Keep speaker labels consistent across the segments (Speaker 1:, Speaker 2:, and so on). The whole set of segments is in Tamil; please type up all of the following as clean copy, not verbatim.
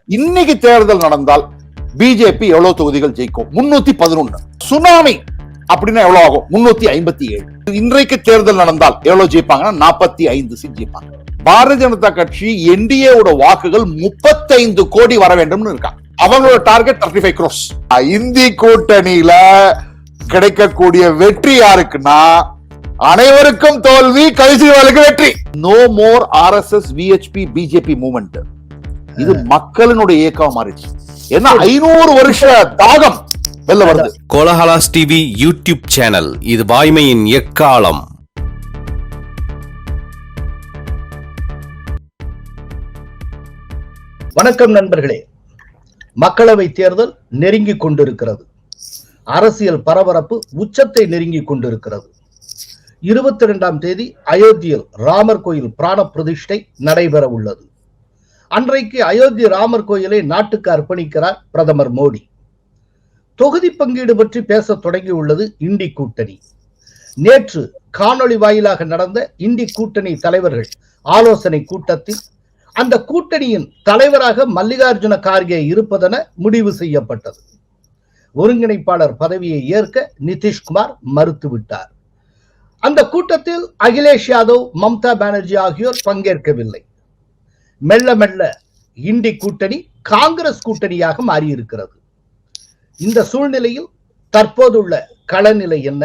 Speaker 1: இன்னைக்கு தேர்தல் நடந்தால் பிஜேபி எவ்வளவு தொகுதிகள் ஜெயிக்கும்? 311. சுனாமி அப்படின்னா எவ்வளவு ஆகும்? 357. இன்றைக்கு தேர்தல் நடந்தால் எவ்வளவு ஜெயிப்பாங்கன்னா 45 சீட் ஜெயிப்பாங்க. பாரதிய ஜனதா கட்சி என்டிஏவோட வாக்குகள் 35 கோடி வர வேண்டும் இருக்காங்க. அவங்களோட டார்கெட் 35 crores. இந்தி கூட்டணியில கிடைக்கக்கூடிய வெற்றி யாருக்குன்னா அனைவருக்கும் தோல்வி, கெஜ்ரிவாலுக்கு வெற்றி. No more RSS VHP BJP movement. இது மக்களினுடைய இயக்கம் மாறிடுச்சு. ஏன்னா 500 வருஷ தாகம் வெளில வருது.
Speaker 2: கோலஹலாஸ் டிவி யூடியூப் சேனல், இது வாய்மையின் எக்காலம்.
Speaker 3: வணக்கம் நண்பர்களே. மக்களவை தேர்தல் நெருங்கிக் கொண்டிருக்கிறது. அரசியல் பரபரப்பு உச்சத்தை நெருங்கிக் கொண்டிருக்கிறது. 22ஆம் தேதி அயோத்தியில் ராமர் கோயில் பிராண பிரதிஷ்டை நடைபெற உள்ளது. அன்றைக்கு அயோத்தி ராமர் கோயிலை நாட்டுக்கு அர்ப்பணிக்கிறார் பிரதமர் மோடி. தொகுதி பங்கீடு பற்றி பேச தொடங்கியுள்ளது இண்டி கூட்டணி. நேற்று காணொளி வாயிலாக நடந்த இண்டி கூட்டணி தலைவர்கள் ஆலோசனை கூட்டத்தில் அந்த கூட்டணியின் தலைவராக மல்லிகார்ஜுன கார்கே இருப்பதென முடிவு செய்யப்பட்டது. ஒருங்கிணைப்பாளர் பதவியை ஏற்க நிதிஷ்குமார் மறுத்துவிட்டார். அந்த கூட்டத்தில் அகிலேஷ் யாதவ், மம்தா பானர்ஜி ஆகியோர் பங்கேற்கவில்லை. மெல்ல மெல்ல இண்டி கூட்டணி காங்கிரஸ் கூட்டணியாக மாறியிருக்கிறது. இந்த சூழ்நிலையில் தற்போதுள்ள களநிலை என்ன?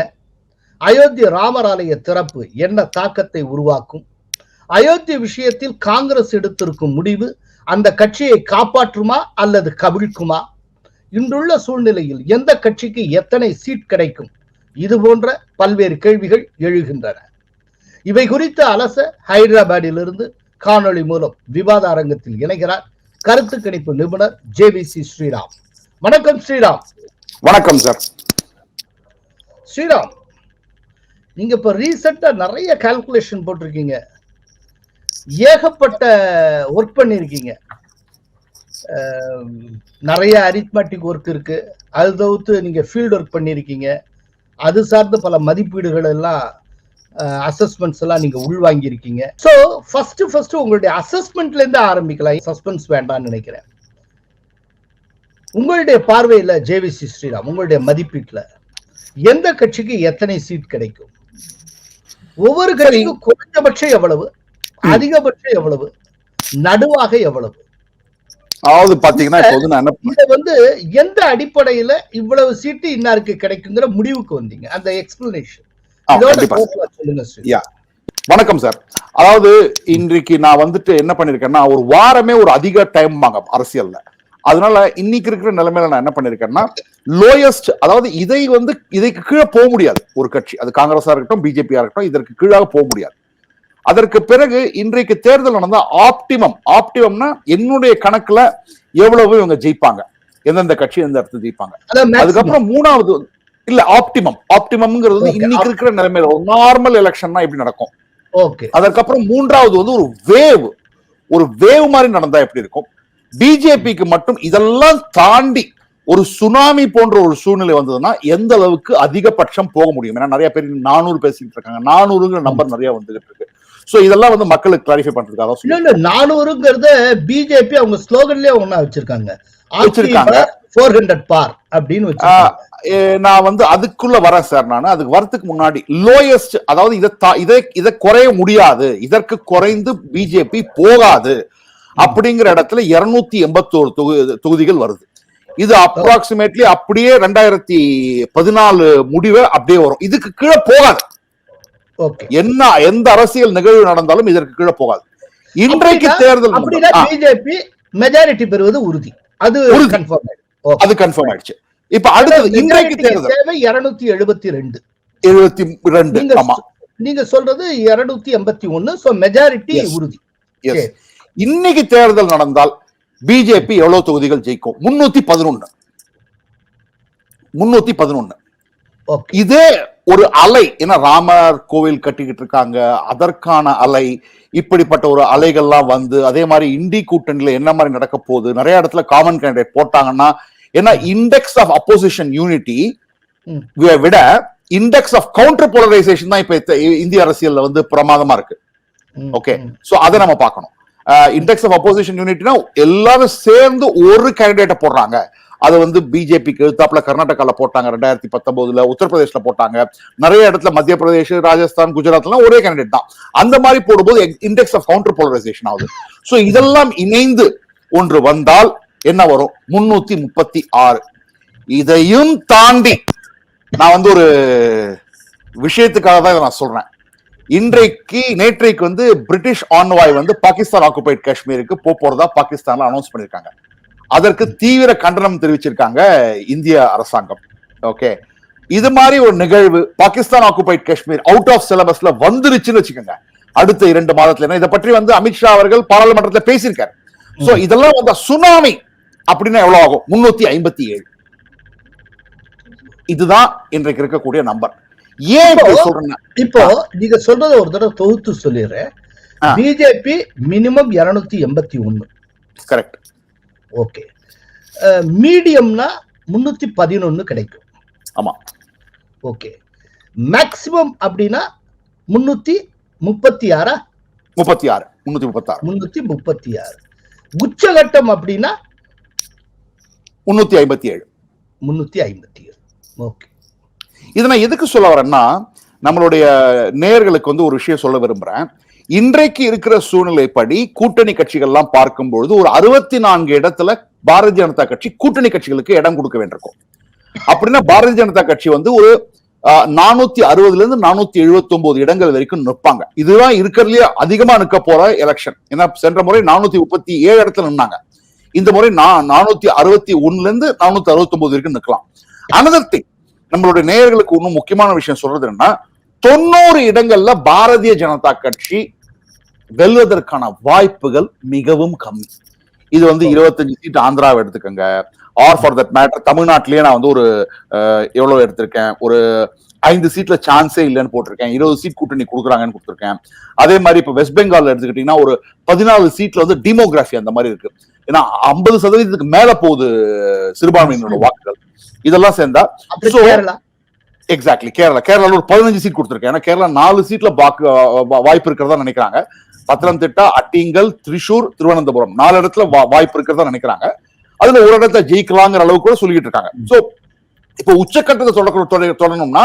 Speaker 3: அயோத்தி ராமர் ஆலய திறப்பு என்ன தாக்கத்தை உருவாக்கும்? அயோத்தி விஷயத்தில் காங்கிரஸ் எடுத்திருக்கும் முடிவு அந்த கட்சியை காப்பாற்றுமா அல்லது கவிழ்க்குமா? இன்றுள்ள சூழ்நிலையில் எந்த கட்சிக்கு எத்தனை சீட் கிடைக்கும்? இது போன்ற பல்வேறு கேள்விகள் எழுகின்றன. இவை குறித்து அலச ஹைதராபாத்திலிருந்து காணொளி மூலம் விவாத அரங்கத்தில் இணைகிறார் கருத்து கணிப்பு நிபுணர் JVC ஸ்ரீராம். வணக்கம் ஸ்ரீராம்.
Speaker 1: வணக்கம் சார்.
Speaker 3: ஸ்ரீராம், நீங்க இப்ப ரீசெண்டா நிறைய கால்குலேஷன் போட்டிருக்கீங்க, ஏகப்பட்ட ஒர்க் பண்ணிருக்கீங்க. நிறைய அரித்மெட்டிக் ஒர்க் இருக்கு. அது தவிர்த்து நீங்க ஃபீல்ட் ஒர்க் பண்ணிருக்கீங்க. அது சார்ந்த பல மதிப்பீடுகள் எல்லாம், அசஸ்மெண்ட்ஸ் எல்லாம் நீங்க உள்வாங்கி இருக்கீங்க. சோ ஃபர்ஸ்ட் உங்களுடைய அசஸ்மெண்ட்ல இருந்து ஆரம்பிக்கலாம். சஸ்பென்ஸ் வேண்டாம்னு நினைக்கிறேன். உங்களுடைய பார்வையில JVC ஸ்ரீராம், உங்களுடைய மதிப்பீட்டுல எந்த கட்சிக்கு எத்தனை சீட் கிடைக்கும்? ஒவ்வொரு கட்சிக்கும் குறைந்தபட்சம் எவ்வளவு, அதிகபட்சம் எவ்வளவு, நடுவாக எவ்வளவு?
Speaker 1: அதாவது பாத்தீங்கன்னா
Speaker 3: இத வந்து எந்த அடிப்படையில இவ்வளவு சீட்டு இன்னாருக்கு கிடைக்குங்கிற முடிவுக்கு வந்தீங்க? அந்த எக்ஸ்பிளனேஷன் சொல்லுங்க.
Speaker 1: வணக்கம் சார். அதாவது இன்றைக்கு நான் வந்துட்டு என்ன பண்ணிருக்கேன்னா, ஒரு வாரமே ஒரு அதிக டைம் வாங்க அரசியல்ல. அதனால இன்னைக்கு இருக்கிற நிலைமையில நான் என்ன பண்ணிருக்கேன்னா, லோயஸ்ட், அதாவது இதைக்கு கீழே போக முடியாது ஒரு கட்சி. அது காங்கிரஸா இருக்கட்டும், பிஜேபியா இருக்கட்டும், இதற்கு கீழாக போக முடியாது. அதற்கு பிறகு இன்றைக்கு தேர்தல் நடந்த ஆப்டிமம்னா என்னுடைய கணக்குல எவ்வளவு இவங்க ஜெயிப்பாங்க, எந்தெந்த கட்சி எந்த இடத்துல ஜெயிப்பாங்க. அதுக்கப்புறம் மூணாவது இல்ல ஆப்டிமம்ங்கிறது இன்னைக்கு இருக்கிற நிலைமையில ஒரு நார்மல் எலெக்ஷன்னா எப்படி நடக்கும். அதற்கப்புறம் மூன்றாவது வந்து ஒரு வேவ் மாதிரி நடந்தா எப்படி இருக்கும். பிஜேபிக்கு மட்டும் இதெல்லாம் தாண்டி ஒரு சுனாமி போன்ற ஒரு சூழ்நிலை வந்ததுன்னா எந்த அளவுக்கு அதிகபட்சம் போக முடியும்? ஏன்னா நிறைய பேர் 400 பேசிட்டு இருக்காங்க. 400ங்கிற நம்பர் நிறைய வந்துகிட்டு இருக்கு. சோ இதெல்லாம் வந்து மக்களுக்கு கிளாரிஃபை பண்றதுக்காக
Speaker 3: 400ங்கிறத பிஜேபி அவங்க ஸ்லோகன்லயே ஒண்ணா வச்சிருக்காங்க. 400 பார் அப்படின்னு வச்சிருக்காங்க.
Speaker 1: நான் வந்து அதுக்குள்ள வரேன் சார். நான் அதுக்கு வரதுக்கு முன்னாடி லோயஸ்ட், அதாவது இதை குறைய முடியாது, இதற்கு குறைந்து பிஜேபி போகாது அப்படிங்கிற இடத்துல 281 தொகுதிகள் வருது. இது அப்ராக்சிமேட்லி அப்படியே 2014 முடிவு அப்படியே வரும். இதுக்கு கீழே போகாது. எந்த அரசியல் நிகழ்வு நடந்தாலும் இதற்கு கீழே போகாது. இன்றைக்கு தேர்தல்
Speaker 3: பிஜேபி மெஜாரிட்டி பெறுவது உறுதி. அது
Speaker 1: கன்ஃபார்ம் ஆயிடுச்சு. இப்ப அடுத்தது இன்றைக்கு தேர்தல்
Speaker 3: 272. ஆமா, நீங்க சொல்றது 281. சோ மெஜாரிட்டி உறுதி.
Speaker 1: இன்னைக்கு தேர்தல் நடந்தால் பிஜேபி எவ்வளவு தொகுதிகள் ஜெயிக்கும்? 311. இதே ஒரு அலை, ஏன்னா ராமர் கோவில் கட்டிக்கிட்டு இருக்காங்க, அதற்கான அலை, இப்படிப்பட்ட ஒரு அலைகள்லாம் வந்து அதே மாதிரி இண்டி கூட்டணியில என்ன மாதிரி நடக்க போகுது, நிறைய இடத்துல காமன் கேண்டிடேட் போட்டாங்கன்னா, ஏன்னா இண்டெக்ஸ் ஆஃப் அப்போசிஷன் யூனிட்டி விட இண்டெக்ஸ் ஆஃப் கவுண்டர் போலரைசேஷன் தான் இப்ப இந்திய அரசியல்ல வந்து பிரமாதமா இருக்கு. ஓகே, சோ அதை நம்ம பார்க்கணும். இண்டெக்ஸ் ஆஃப் அப்போசிஷன் யூனிட்னா எல்லாரும் சேர்ந்து ஒரு கேண்டிடேட்டை போடுறாங்க. அது வந்து பிஜேபிக்கு எழுத்தாப்புல கர்நாடகால போட்டாங்க, 2019, உத்தரப்பிரதேஷ்ல போட்டாங்க, நிறைய இடத்துல மத்திய பிரதேஷ், ராஜஸ்தான், குஜராத்லாம் ஒரே கேண்டிடேட் தான். அந்த மாதிரி போடும்போது இண்டெக்ஸ் ஆஃப் கவுண்டர் போலரைசேஷன் ஆகுது. சோ இதெல்லாம் இணைந்து ஒன்று வந்தால் என்ன வரும்? 336. இதையும் தாண்டி நான் வந்து ஒரு விஷயத்துக்காக தான் இதை நான் சொல்றேன். நேற்றைக்கு வந்து பிரிட்டிஷ் ஆன்வாய் வந்து பாகிஸ்தான் ஆக்குபைட் காஷ்மீருக்கு போறதா பாகிஸ்தான்ல அனௌன்ஸ் பண்ணிருக்காங்க. அதற்கு தீவிர கண்டனம் தெரிவிச்சிருக்காங்க இந்திய அரசாங்கம். ஓகே, இது மாதிரி ஒரு நிகழ்வு Pakistan occupied Kashmir out of சிலபஸ்ல வந்துருச்சுன்னு வச்சுக்கோங்க அடுத்த 2 மாதத்துல. இதை பற்றி வந்து அமித்ஷா அவர்கள் பாராளுமன்றத்தில் பேசியிருக்காரு. சோ இதெல்லாம் வந்து சுனாமி அப்படின்னா எவ்வளவு ஆகும்? 357. இதுதான் இன்றைக்கு இருக்கக்கூடிய நம்பர். ஏன் சொல்றேன்?
Speaker 3: இப்போ நீங்க சொல்றத ஒரு தடவை தொகுத்து சொல்லிடுறேன். BJP minimum 281.
Speaker 1: கரெக்ட்.
Speaker 3: ஓகே, மீடியம்னா 311 கிடைக்கும்.
Speaker 1: ஆமா.
Speaker 3: ஓகே, மேக்ஸிமம் அப்படின்னா 336. 336. உச்சகட்டம் அப்படின்னா
Speaker 1: 357.
Speaker 3: 357. ஓகே,
Speaker 1: இதை நான் எதுக்கு சொல்ல வரேன்னா, நம்மளுடைய நேயர்களுக்கு வந்து ஒரு விஷயம் சொல்ல விரும்புறேன். இன்றைக்கு இருக்கிற சூழ்நிலைப்படி கூட்டணி கட்சிகள் எல்லாம் பார்க்கும்பொழுது ஒரு 64 இடத்துல பாரதிய ஜனதா கட்சி கூட்டணி கட்சிகளுக்கு இடம் கொடுக்க வேண்டியிருக்கும். அப்படின்னா பாரதிய ஜனதா கட்சி வந்து ஒரு 460 இருந்து 479 இடங்கள் வரைக்கும் நிற்பாங்க. இதுதான் இருக்கிறதுலயே அதிகமா நிற்க போற எலெக்ஷன். ஏன்னா சென்ற முறை 437 இடத்துல நின்னாங்க. இந்த முறை 461 இருந்து 469 வரைக்கும் நிற்கலாம். அனதர் திங், நம்மளுடைய நேயர்களுக்கு இன்னும் முக்கியமான விஷயம் சொல்றது என்னன்னா, 90 இடங்கள்ல பாரதிய ஜனதா கட்சி வெல்வதற்கான வாய்ப்புகள் மிகவும் கம்மி. இது வந்து 25 சீட் ஆந்திராவை எடுத்துக்கங்க, ஆர் ஃபார் தட் மேட்டர் தமிழ்நாட்டிலேயே நான் வந்து ஒரு எவ்வளவு எடுத்திருக்கேன், ஒரு 5 சீட்ல சான்ஸே இல்லைன்னு போட்டிருக்கேன், 20 சீட் கூட்டணி கொடுக்குறாங்கன்னு கொடுத்துருக்கேன். அதே மாதிரி இப்ப வெஸ்ட் பெங்கால் எடுத்துக்கிட்டீங்கன்னா ஒரு 14 சீட்ல வந்து டெமோகிராஃபி அந்த மாதிரி இருக்கு. ஏன்னா 50% மேல போகுது சிறுபான்மையினரோட வாக்குகள். இதெல்லாம் சேர்ந்தா எக்ஸாக்ட்லி கேரளால ஒரு 15 சீட் கொடுத்திருக்கேன். ஏன்னா கேரளா 4 சீட்ல வாய்ப்பு இருக்கிறதா நினைக்கிறாங்க. பத்தனம்திட்டா, அட்டிங்கல், திரிசூர், திருவனந்தபுரம் 4 இடத்துல வாய்ப்பு இருக்கிறதா நினைக்கிறாங்க. அதுல ஒரு இடத்துல ஜெயிக்கலாங்கிற அளவுக்கு கூட சொல்லிட்டு இருக்காங்க. சோ இப்போ உச்சக்கட்டத்தை தொடரணும்னா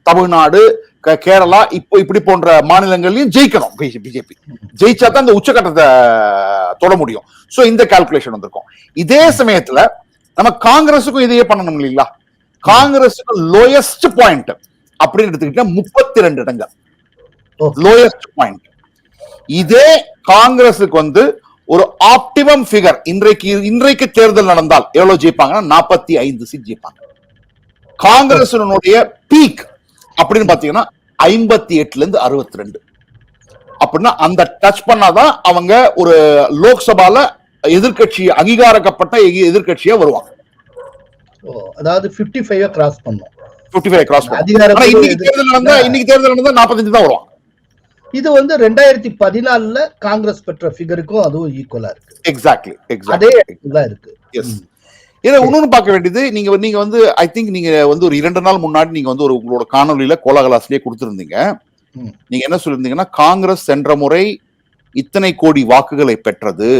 Speaker 1: தமிழ்நாடு, கேரளா, இப்போ இப்படி போன்ற மாநிலங்களையும் ஜெயிக்கணும். பிஜேபி ஜெயிச்சா தான் இந்த உச்சக்கட்டத்தை தொட முடியும். சோ இந்த கால்குலேஷன் வந்திருக்கும். இதே சமயத்துல நம்ம காங்கிரஸுக்கும் இதையே பண்ணணும் இல்லைங்களா? காங்கிரஸுக்கு லோயஸ்ட் பாயிண்ட் அப்படின்னு எடுத்துக்கிட்டா 32 இடங்கள் லோயஸ்ட் பாயிண்ட். இதே காங்கிரஸுக்கு வந்து ஒரு ஆப்டிமம் ஃபிகர் இன்றைக்கு தேர்தல் நடந்தால் எவ்வளவு ஜெயிப்பாங்கன்னா 45 சீட் ஜெயிப்பாங்க. காங்கிரஸினுடைய பீக் அப்படின்னு பாத்தீங்கன்னா 58 இருந்து 62. அப்படின்னா அந்த டச் பண்ணாதான் அவங்க ஒரு லோக்சபால எதிர்கட்சி அங்கீகாரப்பட்ட எதிர்கட்சியா வருவாங்க.
Speaker 3: அதாவது 55 கிராஸ் பண்ணும்.
Speaker 1: 55 கிராஸ் பண்ணும். இன்னைக்கு தேர்தல் நடந்தா 45 தான் வருவாங்க. இது வந்து
Speaker 3: 2014ல காங்கிரஸ் பெற்ற ஃபிகருக்கும் அதுவும் ஈக்குவலா இருக்கு.
Speaker 1: எக்ஸாக்ட்லி
Speaker 3: அதே தான் இருக்கு.
Speaker 1: எஸ். இதை இன்னொன்னு பார்க்க வேண்டியது, நீங்க வந்து ஐ திங்க் நீங்க வந்து ஒரு 2 நாள் முன்னாடி நீங்க வந்து ஒரு உங்களோட காணொலியில கோலாகலாஸ்லயே கொடுத்திருந்தீங்க. நீங்க என்ன சொல்லிருந்தீங்கன்னா, காங்கிரஸ் சென்ற முறை இத்தனை கோடி வாக்குகளை பெற்றது,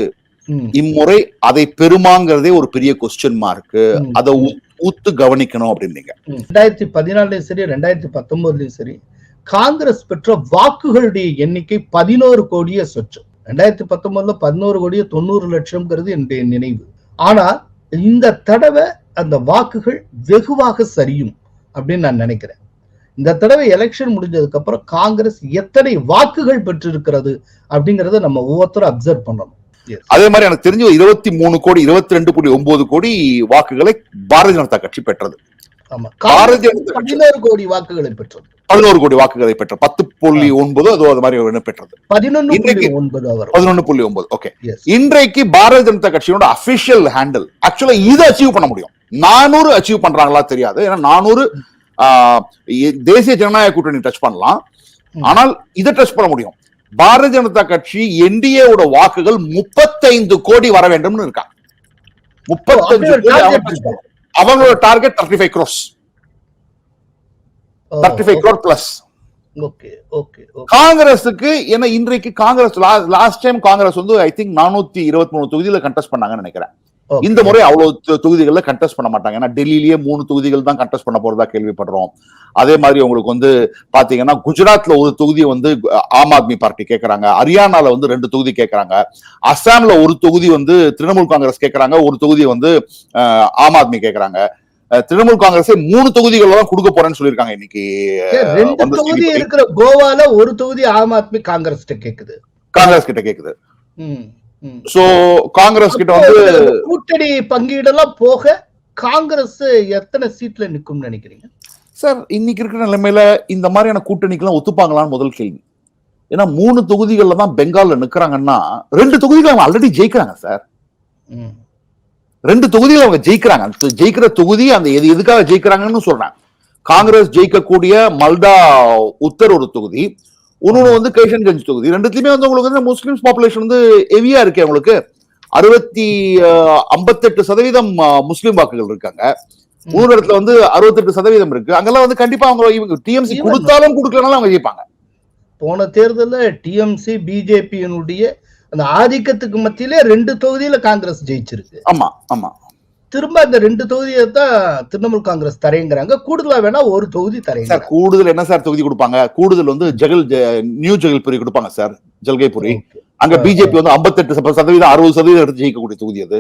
Speaker 1: இம்முறை அதை பெருமாங்கிறதே ஒரு பெரிய கொஸ்டின் மார்க், அதை ஊத்து கவனிக்கணும் அப்படின்னீங்க.
Speaker 3: 2014லயும் சரி 2019லயும் சரி காங்கிரஸ் பெற்ற வாக்குகளுடைய எண்ணிக்கை 11 கோடியே சொச்சு. 2019ல 11 கோடியே 90 லட்சம்ங்கிறது என்னுடைய நினைவு. ஆனா இந்த தடவை அந்த வாக்குகள் வெகுவாக சரியும் அப்படின்னு நான் நினைக்கிறேன். இந்த தடவை எலெக்ஷன் முடிஞ்சதுக்கு அப்புறம் காங்கிரஸ் எத்தனை வாக்குகள் பெற்றிருக்கிறது அப்படிங்கறத நம்ம ஒவ்வொருத்தரும் அப்சர்வ் பண்ணணும்.
Speaker 1: அதே மாதிரி எனக்கு தெரிஞ்ச 23 கோடி 22.9 கோடி வாக்குகளை பாரதிய ஜனதா கட்சி பெற்றது.
Speaker 3: பாரதிய ஜனதா 11 கோடி வாக்குகளை பெற்றது.
Speaker 1: 11 கோடி வாக்குகளை பெற்ற 10.9 அது மாதிரி பெற்றது.
Speaker 3: 11.9.
Speaker 1: ஓகே. இன்றைக்கு பாரதிய ஜனதா கட்சியோட அபிஷியல் ஹேண்டில் ஆக்சுவலா இதை அச்சீவ் பண்ண முடியும். 400 அச்சீவ் பண்றாங்களா தெரியாது. ஏன்னா 400 தேசிய ஜனநாயக கூட்டணி டச் பண்ணலாம், ஆனால் இதை டச் பண்ண முடியும். பாரதிய ஜனதா கட்சி என்டிஏவோட வாக்குகள் 35 கோடி வர வேண்டும் இருக்காங்க. 35 அவங்களோட target 35 crores 35 crore plus.
Speaker 3: Okay okay
Speaker 1: காங்கிரஸுக்கு ஏன்னா இன்றைக்கு காங்கிரஸ் லாஸ்ட் டைம் காங்கிரஸ் வந்து ஐ திங்க் 423 தொகுதியில கண்டெஸ்ட் பண்ணாங்கன்னு நினைக்கிறேன். இந்த முறை அவ்வளவு தொகுதிகள்ல கண்டெஸ்ட் பண்ண மாட்டாங்க. ஏன்னா டெல்லியிலேயே 3 தொகுதிகள் தான் கண்டெஸ்ட் பண்ண போறதா கேள்விப்படுறோம். அதே மாதிரி உங்களுக்கு வந்து பாத்தீங்கன்னா குஜராத்ல ஒரு தொகுதி வந்து ஆம் ஆத்மி பார்ட்டி கேட்கறாங்க, ஹரியானால வந்து 2 தொகுதி கேட்கறாங்க, அசாம்ல ஒரு தொகுதி வந்து திரிணாமுல் காங்கிரஸ் கேட்கறாங்க, ஒரு தொகுதி வந்து ஆம் ஆத்மி கேட்கறாங்க. திரிணாமுல் காங்கிரஸ் 3 தொகுதிகள் தான் கொடுக்க போறேன்னு சொல்லியிருக்காங்க. இன்னைக்கு
Speaker 3: 2 தொகுதி இருக்கிற கோவால ஒரு தொகுதி ஆம் ஆத்மி காங்கிரஸ் கிட்ட கேக்குது. சோ காங்கிரஸ் கிட்ட வந்து கூட்டணி பங்கீடெல்லாம் போக காங்கிரஸ் எத்தனை சீட்ல நிக்கும் நினைக்கிறீங்க
Speaker 1: சார்? இன்னைக்கு இருக்கிற நிலைமையில இந்த மாதிரியான கூட்டணிக்கெல்லாம் ஒத்துப்பாங்களான்னு முதல் கேள்வி. ஏன்னா 3 தொகுதிகள்ல தான் பெங்கால்ல நிக்கிறாங்கன்னா 2 தொகுதிகள் அவங்க ஆல்ரெடி ஜெயிக்கிறாங்க சார். 2 தொகுதியில் அவங்க ஜெயிக்கிறாங்க. ஜெயிக்கிற தொகுதி அந்த எதுக்காக ஜெயிக்கிறாங்கன்னு சொல்றேன். காங்கிரஸ் ஜெயிக்கக்கூடிய மல்டா உத்தர் ஒரு தொகுதி, இன்னொன்னு வந்து கிஷன்கஞ்ச் தொகுதி. 2த்துலயுமே வந்து உங்களுக்கு வந்து முஸ்லிம்ஸ் பாப்புலேஷன் வந்து ஹெவியா இருக்கு. உங்களுக்கு 58% முஸ்லிம் வாக்குகள் இருக்காங்க. இன்னொரு இடத்துல வந்து 68% இருக்கு. அங்கெல்லாம் வந்து கண்டிப்பா அவங்க டிஎம்சி கொடுத்தாலும் கொடுக்கலனாலும் அவங்க ஜெயிப்பாங்க.
Speaker 3: போன தேர்தலில் டிஎம்சி பிஜேபியினுடைய அந்த ஆதிக்கத்துக்கு மத்தியிலே 2 தொகுதியில காங்கிரஸ் ஜெயிச்சிருக்கு.
Speaker 1: ஆமா ஆமா.
Speaker 3: திரும்ப அந்த 2 தொகுதியை தான் திரிணாமுல் காங்கிரஸ் தரையங்கிறாங்க. கூடுதலா வேணா ஒரு தொகுதி தரையங்க.
Speaker 1: கூடுதல் என்ன சார் தொகுதி கொடுப்பாங்க? கூடுதல் வந்து நியூ ஜகல்புரி கொடுப்பாங்க சார், ஜல்கைபுரி. அங்க பிஜேபி வந்து 58% 60% எடுத்து ஜெயிக்கக்கூடிய தொகுதி அது.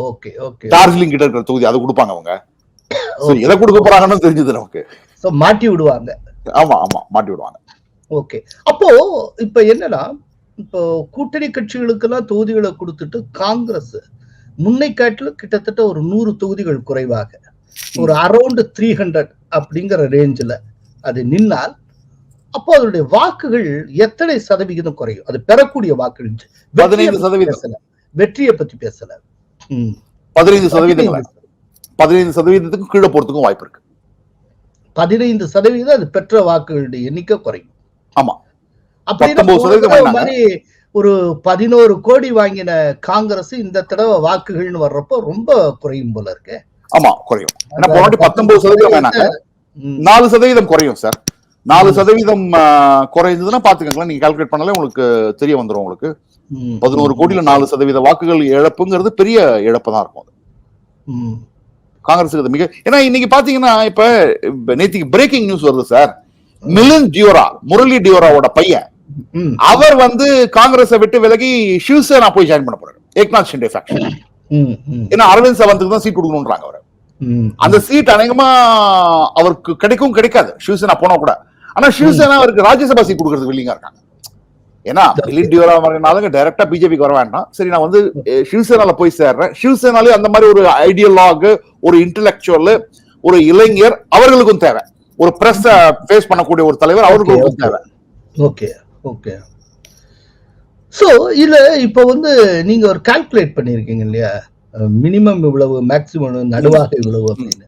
Speaker 3: Okay okay.
Speaker 1: டார்ஜிலிங் கிட்ட இருக்கிற தொகுதி அது கொடுப்பாங்க அவங்க. எதை கொடுக்க போறாங்கன்னு தெரிஞ்சது நமக்கு.
Speaker 3: மாட்டி விடுவாங்க.
Speaker 1: ஆமா ஆமா, மாட்டி விடுவாங்க.
Speaker 3: ஓகே. அப்போ இப்ப என்னன்னா, இப்போ கூட்டணி கட்சிகளுக்கு எல்லாம் தொகுதிகளை கொடுத்துட்டு காங்கிரஸ் முன்னை காட்டில கிட்டத்தட்ட ஒரு 100 தொகுதிகள் குறைவாக ஒரு அரௌண்ட் 300 அப்படிங்கிற ரேஞ்சில் அது நின்னால் அப்போ அதனுடைய வாக்குகள் எத்தனை சதவிகிதம் குறையும்? அது பெறக்கூடிய வாக்குகள்
Speaker 1: 15%.
Speaker 3: வெற்றியை பத்தி பேசல.
Speaker 1: 15% கீழே போறதுக்கும் வாய்ப்பு இருக்கு.
Speaker 3: 15% அது பெற்ற வாக்குகளுடைய எண்ணிக்கை குறையும்.
Speaker 1: ஆமா.
Speaker 3: மாதிரி ஒரு 11 கோடி வாங்கின காங்கிரஸ் இந்த தடவை வாக்குகள்னு வர்றப்போ ரொம்ப குறையும் போல இருக்கு.
Speaker 1: ஆமா குறையும். 19% 4% குறையும் சார். 4% குறைந்ததுன்னா பாத்துக்கங்களேன், நீங்க கால்குலேட் பண்ணாலே உங்களுக்கு தெரிய வந்துடும். உங்களுக்கு 11 கோடியில 4% வாக்குகள் இழப்புங்கிறது பெரிய இழப்பு தான் இருக்கும். காங்கிரஸுக்கு மிக, ஏன்னா இன்னைக்கு பாத்தீங்கன்னா இப்ப நேத்திக்கு பிரேக்கிங் நியூஸ் வருது சார். மிலிந்த் டியோரா, முரளி டியோராவோட பையன், அவர் வந்து காங்கிரஸை விட்டு விலகி சிவசேனா போய் ஜாயின் பண்ண போறாரு. ஏக்நாத் ஷிண்டே ஃபேக்ஷன். ஏன்னா அரவிந்த் சாவந்துக்கு தான் சீட் கொடுக்கணும்ன்றாங்க அவர். அந்த சீட் அநேகமா அவருக்கு கிடைக்கும் கிடைக்காது சிவசேனா போனா கூட. ஆனா சிவசேனா அவருக்கு ராஜ்யசபா சீட் கொடுக்கறது வில்லிங்கா இருக்காங்க. ஏன்னா மிலிந்த் டியோரா மாதிரினாலும் டைரக்டா பிஜேபிக்கு வர வேண்டாம், சரி நான் வந்து சிவசேனால போய் சேர்றேன். சிவசேனாலே அந்த மாதிரி ஒரு ஐடியலாக், ஒரு இன்டெலெக்சுவல், ஒரு இளைஞர் அவர்களுக்கும் தேவை. ஒரு பிரஸ் ஃபேஸ் பண்ணக்கூடிய ஒரு தலைவர் அவர்களுக்கும் தேவை.
Speaker 3: Okay okay. சோ இல்ல இப்ப வந்து நீங்க ஒரு கால்குலேட் பண்ணிருக்கீங்க இல்லையா, மினிமம் இவ்வளவு, மேக்சிமம் நடுவாக இவ்வளவு அப்படின்னு.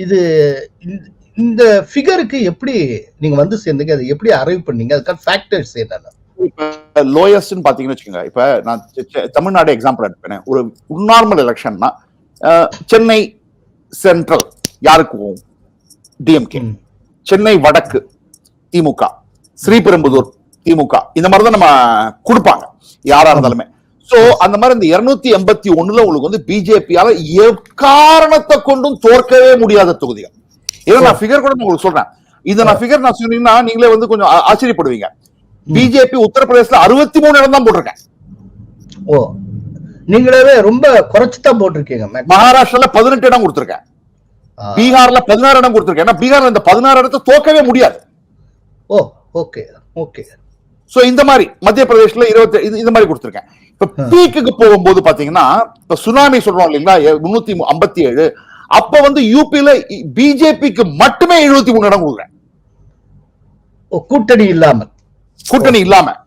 Speaker 3: இது இந்த ஃபிகருக்கு எப்படி நீங்க வந்து சேர்ந்தீங்க? அதை எப்படி அரைவ் பண்ணீங்க? அதுக்கான ஃபேக்டர்ஸ் என்னன்னா,
Speaker 1: இப்ப லோயஸ்ட்னு பாத்தீங்கன்னு வச்சுக்கோங்க. இப்ப நான் தமிழ்நாடு எக்ஸாம்பிள் எடுப்பேன். ஒரு நார்மல் எலெக்ஷன்னா சென்னை சென்ட்ரல் யாருக்கும் டிஎம்கே, சென்னை வடக்கு திமுக, ஸ்ரீபெரும்புதூர் திமுக, இந்த மாதிரிதான் நம்ம கொடுப்பாங்க யாரா இருந்தாலுமே. சோ அந்த மாதிரி இந்த 281 உங்களுக்கு வந்து பிஜேபியால எக்காரணத்தை கொண்டும் தோற்கவே முடியாத தொகுதிகள். இதை நான் ஃபிகர் கூட உங்களுக்கு சொல்றேன். இதை நான் ஃபிகர் நான் சொன்னீங்கன்னா நீங்களே வந்து கொஞ்சம் ஆச்சரியப்படுவீங்க. பிஜேபி உத்தரப்பிரதேசல 63 இடம் தான் போட்டிருக்கேன்.
Speaker 3: ஓ, நீங்களே ரொம்ப குறைச்சுதான் போட்டிருக்கீங்க.
Speaker 1: மகாராஷ்டிரால 18 இடம் கொடுத்திருக்கேன், பீகார்ல 16 இடம் கொடுத்திருக்கேன். ஏன்னா பீகார்ல இந்த 16 இடத்தை தோக்கவே முடியாது.
Speaker 3: ஓ ஓகே ஓகே.
Speaker 1: சோ இந்த மாதிரி மத்திய பிரதேஷ்ல 20 இந்த மாதிரி கொடுத்திருக்கேன். இப்ப பீக்குக்கு போகும்போது பாத்தீங்கன்னா இப்ப சுனாமி சொல்றோம் இல்லைங்களா, 357, அப்ப வந்து யூபில பிஜேபிக்கு மட்டுமே 73 இடம் கொடுக்குறேன்,
Speaker 3: கூட்டணி இல்லாம.